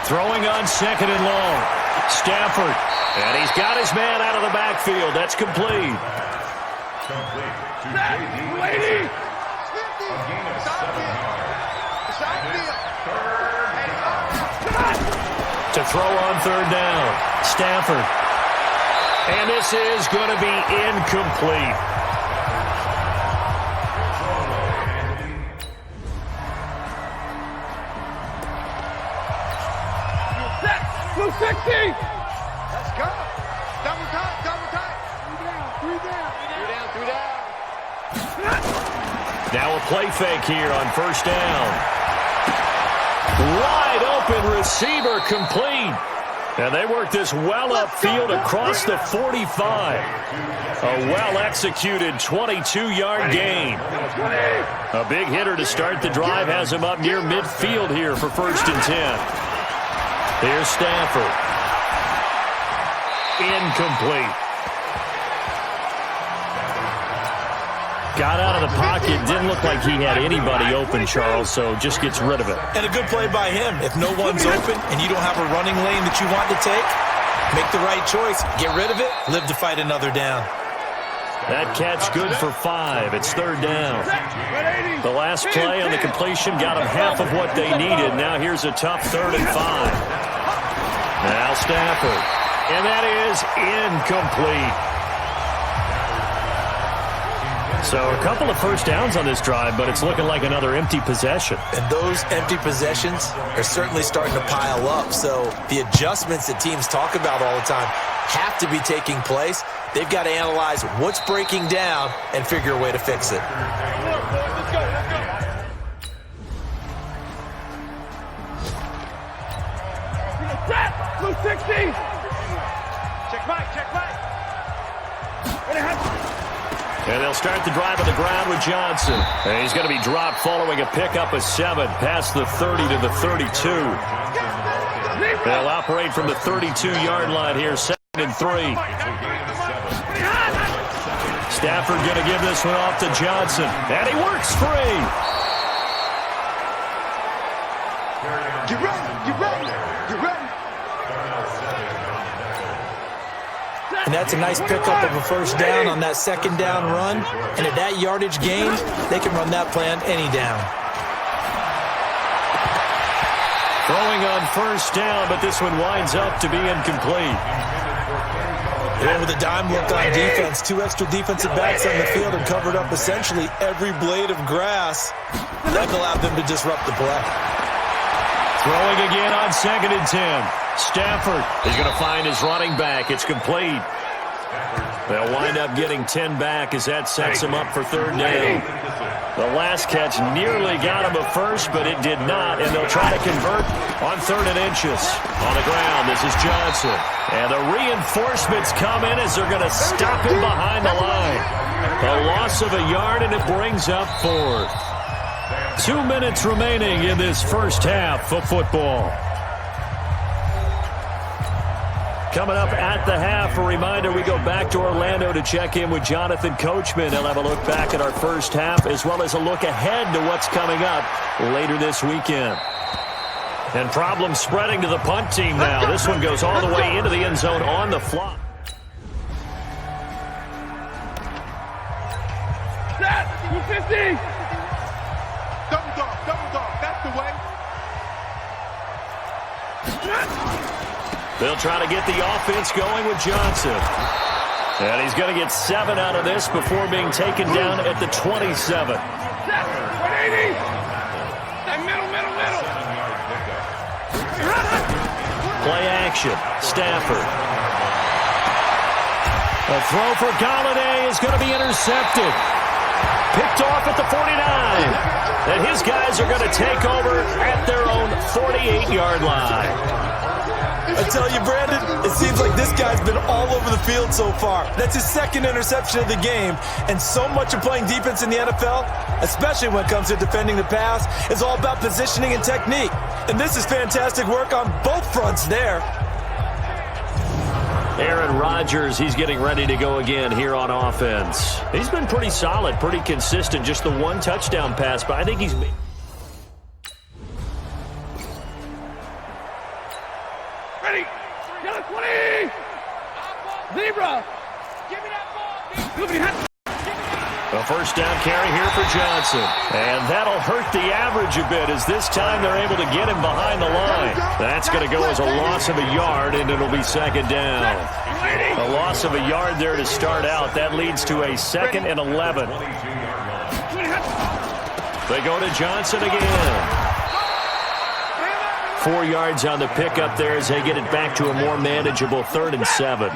Throwing on 2nd and long. Stafford. And he's got his man out of the backfield. That's complete. Lady! To throw on 3rd down. Stafford. And this is going to be incomplete. Blue 60! Let's go! Double tight, double tight! 3 down. Now a play fake here on 1st down. Wide open receiver complete. And they work this well upfield across the 45. A well-executed 22-yard gain. A big hitter to start the drive has him up near midfield here for 1st and 10. Here's Stafford. Incomplete. Got out of the pocket. Didn't look like he had anybody open, Charles, so just gets rid of it. And a good play by him. If no one's open and you don't have a running lane that you want to take, make the right choice. Get rid of it. Live to fight another down. That catch good for 5. It's 3rd down. The last play on the completion got them half of what they needed. Now here's a tough 3rd and 5. Now Stafford. And that is incomplete. So a couple of first downs on this drive, but it's looking like another empty possession. And those empty possessions are certainly starting to pile up. So the adjustments that teams talk about all the time have to be taking place. They've got to analyze what's breaking down and figure a way to fix it. Let's go, let's go. Blue 60! Check Mike, check Mike! And they'll start the drive on the ground with Johnson. And he's going to be dropped following a pickup of 7 past the 30 to the 32. They'll operate from the 32-yard line here, 2nd and 3. Stafford going to give this one off to Johnson. And he works free. Get ready, get ready, get ready. And that's a nice pickup of a first down on that 2nd down run. And at that yardage gain, they can run that play on any down. Throwing on 1st down, but this one winds up to be incomplete. And with a dime look on defense, 2 extra defensive backs on the field and covered up essentially every blade of grass. That allowed them to disrupt the play. Throwing again on 2nd and 10. Stafford is going to find his running back. It's complete. They'll wind up getting 10 back as that sets him up for 3rd down. The last catch nearly got him a first, but it did not, and they'll try to convert on 3rd and inches. On the ground, this is Johnson. And the reinforcements come in as they're going to stop him behind the line. A loss of a yard, and it brings up 4th. 2 minutes remaining in this first half of football. Coming up at the half, a reminder, we go back to Orlando to check in with Jonathan Coachman. He'll have a look back at our first half as well as a look ahead to what's coming up later this weekend. And problems spreading to the punt team now. This one goes all the way into the end zone on the flop. Set! 250! Double dog, that's the way. They'll try to get the offense going with Johnson. And he's going to get 7 out of this before being taken down at the 27. 180! That middle. Play action. Stafford. A throw for Galladay is going to be intercepted. Picked off at the 49. And his guys are going to take over at their own 48-yard line. I tell you, Brandon, it seems like this guy's been all over the field so far. That's his second interception of the game. And so much of playing defense in the NFL, especially when it comes to defending the pass, is all about positioning and technique. And this is fantastic work on both fronts there. Aaron Rodgers, he's getting ready to go again here on offense. He's been pretty solid, pretty consistent. Just the one touchdown pass, but I think he's... Ready. Yellow 20. Zebra. Give me that ball. A first down carry here for Johnson. And that'll hurt the average a bit as this time they're able to get him behind the line. That's going to go as a loss of a yard, and it'll be second down. A loss of a yard there to start out. That leads to a 2nd and 11. They go to Johnson again. 4 yards on the pickup there as they get it back to a more manageable 3rd and 7.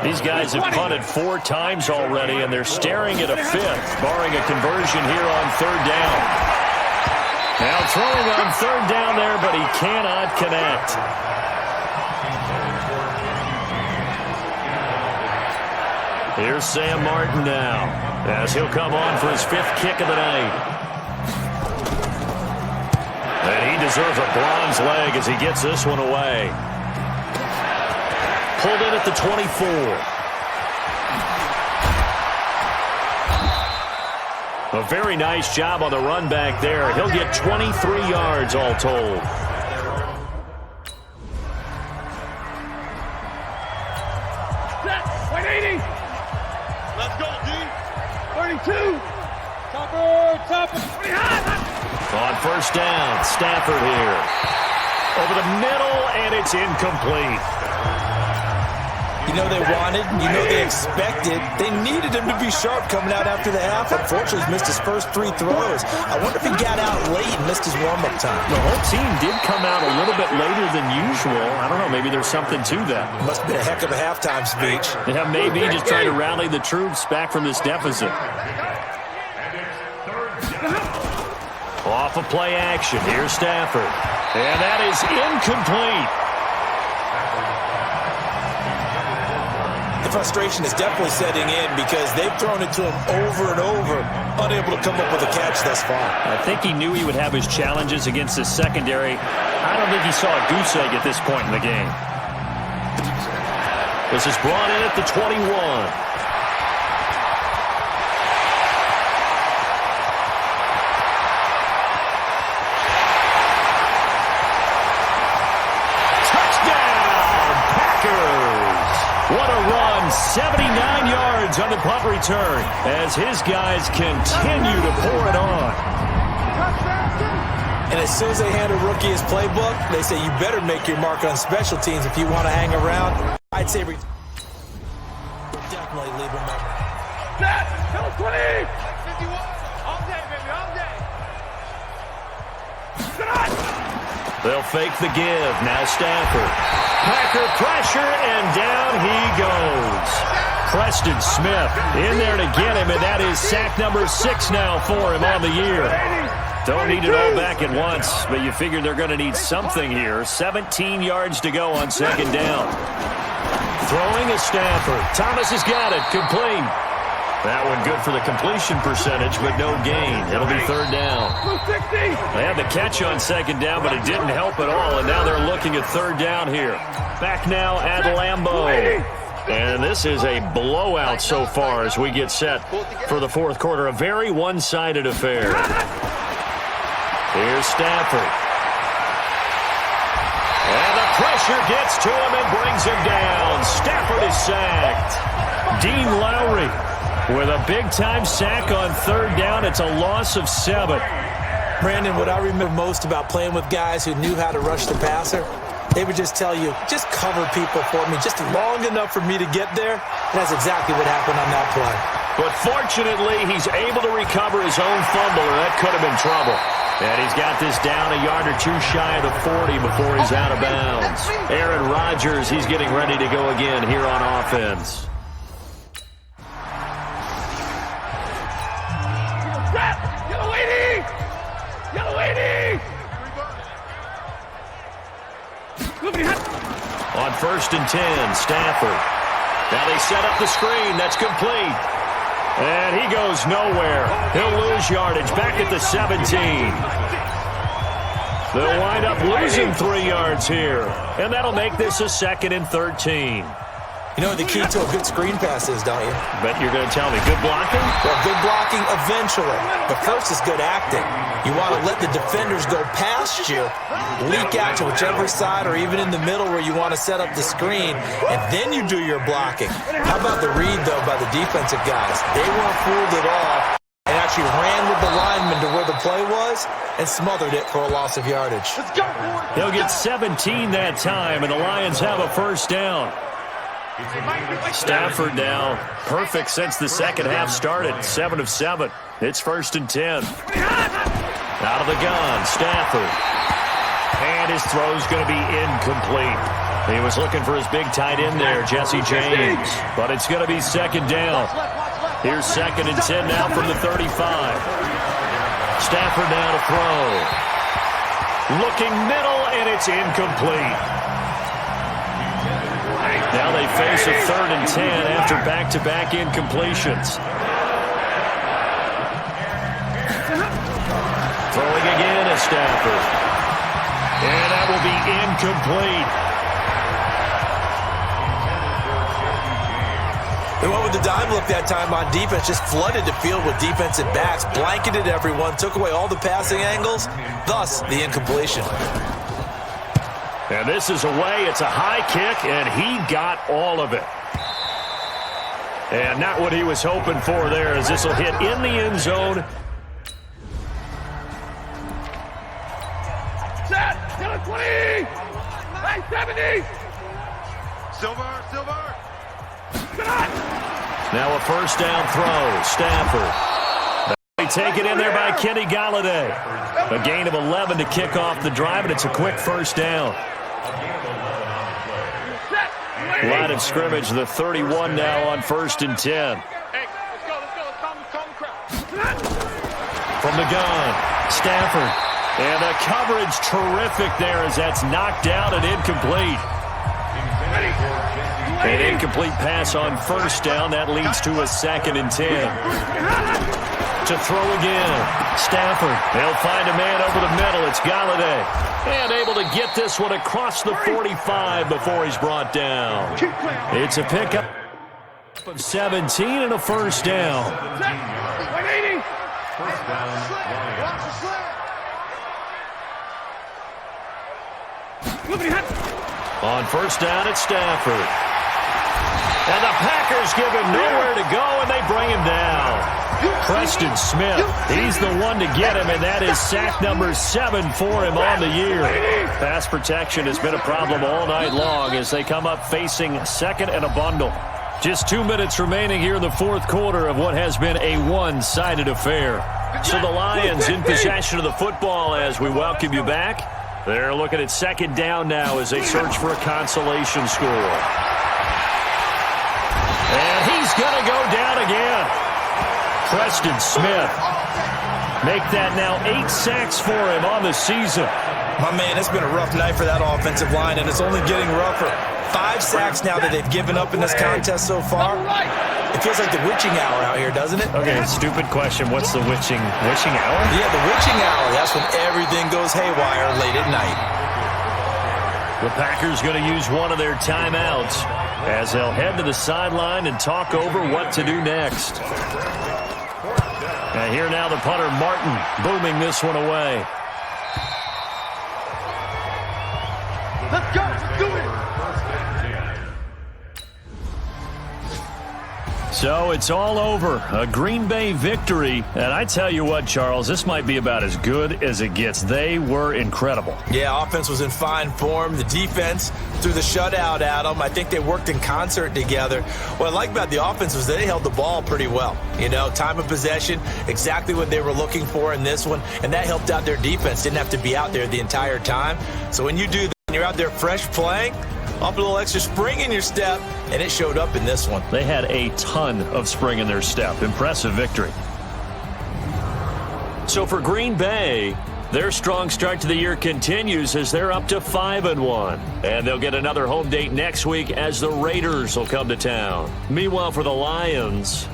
These guys have punted 4 times already, and they're staring at a 5th, barring a conversion here on 3rd down. Now throwing on 3rd down there, but he cannot connect. Here's Sam Martin now, as he'll come on for his 5th kick of the night. And he deserves a bronze leg as he gets this one away. Pulled in at the 24. A very nice job on the run back there. He'll get 23 yards all told. Set. 180. Let's go, D. 32. Topper. 20. On first down, Stafford here. Over the middle, and it's incomplete. You know they wanted, you know they expected. They needed him to be sharp coming out after the half. Unfortunately, he's missed his first 3 throws. I wonder if he got out late and missed his warm-up time. The whole team did come out a little bit later than usual. I don't know, maybe there's something to that. Must have been a heck of a halftime speech. Yeah, maybe just trying to rally the troops back from this deficit. Off of play action. Here's Stafford. And that is incomplete. The frustration is definitely setting in because they've thrown it to him over and over, unable to come up with a catch thus far. I think he knew he would have his challenges against his secondary. I don't think he saw a goose egg at this point in the game. This is brought in at the 21. What a run, 79 yards on the punt return as his guys continue to pour it on. And as soon as they hand a rookie his playbook, they say you better make your mark on special teams if you want to hang around. I'd say definitely leave him over. Set. 20. 51. All day, baby, all day. They'll fake the give. Now Stafford. Packer pressure, and down he goes. Preston Smith in there to get him, and that is sack number 6 now for him on the year. Don't need it all back at once, but you figure they're going to need something here. 17 yards to go on 2nd down. Throwing is Stafford. Thomas has got it. Complete. That one good for the completion percentage, but no gain. It'll be 3rd down. They had the catch on 2nd down, but it didn't help at all, and now they're looking at 3rd down here. Back now at Lambeau. And this is a blowout so far as we get set for the 4th quarter. A very one-sided affair. Here's Stafford. And the pressure gets to him and brings him down. Stafford is sacked. Dean Lowry with a big-time sack on 3rd down. It's a loss of 7. Brandon, what I remember most about playing with guys who knew how to rush the passer, they would just tell you, just cover people for me, just long enough for me to get there. And that's exactly what happened on that play. But fortunately, he's able to recover his own fumble, or that could have been trouble. And he's got this down a yard or two shy of the 40 before he's out of bounds. Aaron Rodgers, he's getting ready to go again here on offense. On 1st and 10, Stafford. Now they set up the screen. That's complete. And he goes nowhere. He'll lose yardage back at the 17. They'll wind up losing 3 yards here. And that'll make this a 2nd and 13. You know what the key to a good screen pass is, don't you? But you're going to tell me, good blocking? Well, good blocking eventually. But first is good acting. You want to let the defenders go past you, leak out to whichever side or even in the middle where you want to set up the screen, and then you do your blocking. How about the read, though, by the defensive guys? They weren't fooled at all and actually ran with the lineman to where the play was and smothered it for a loss of yardage. Let's go, boys. They'll get 17 that time, and the Lions have a first down. Stafford now perfect since the second half started. 7 of 7. It's 1st and 10. Out of the gun, Stafford. And his throw's going to be incomplete. He was looking for his big tight end there, Jesse James. But it's going to be 2nd down. Here's 2nd and 10 now from the 35. Stafford now to throw. Looking middle, and it's incomplete. Now they face a 3rd and 10 after back-to-back incompletions. Throwing again is Stafford. And that will be incomplete. They went with the dime look that time on defense, just flooded the field with defensive backs, blanketed everyone, took away all the passing angles, thus the incompletion. And this is away. It's a high kick, and he got all of it. And not what he was hoping for there, as this will hit in the end zone. Set! 20! 70! Silver! Now a first down throw. Stafford. They take it in there by Kenny Galladay. A gain of 11 to kick off the drive, and it's a quick first down. Line of scrimmage, the 31 now on 1st and 10. Hey, let's go. Calm crowd. From the gun, Stafford. And the coverage terrific there as that's knocked out and incomplete. An incomplete pass on 1st down. That leads to a 2nd and 10. To throw again. Stafford. They'll find a man over the middle. It's Galladay. And able to get this one across the 45 before he's brought down. It's a pickup of 17 and a first down. 180! First down, On 1st down, it's Stafford. And the Packers give him nowhere to go, and they bring him down. Preston Smith, he's the one to get him, and that is sack number 7 for him on the year. Pass protection has been a problem all night long as they come up facing 2nd and a bundle. Just 2 minutes remaining here in the 4th quarter of what has been a one-sided affair. So the Lions in possession of the football as we welcome you back. They're looking at 2nd down now as they search for a consolation score. And he's going to go down again. Preston Smith. Make that now 8 sacks for him on the season. My man, it's been a rough night for that offensive line, and it's only getting rougher. 5 sacks now that they've given up in this contest so far. It feels like the witching hour out here, doesn't it? Okay, stupid question. What's the witching hour? Yeah, the witching hour. That's when everything goes haywire late at night. The Packers going to use one of their timeouts as they'll head to the sideline and talk over what to do next. And here now the punter, Martin, booming this one away. Let's go. Let's do it. So it's all over. A Green Bay victory. And I tell you what, Charles, this might be about as good as it gets. They were incredible. Yeah, offense was in fine form. The defense threw the shutout at them. I think they worked in concert together. What I like about the offense was they held the ball pretty well. You know, time of possession, exactly what they were looking for in this one. And that helped out their defense. Didn't have to be out there the entire time. So when you do that, and you're out there fresh playing, up a little extra spring in your step, and it showed up in this one. They had a ton of spring in their step. Impressive victory. So for Green Bay, their strong start to the year continues as they're up to 5-1. And they'll get another home date next week as the Raiders will come to town. Meanwhile, for the Lions,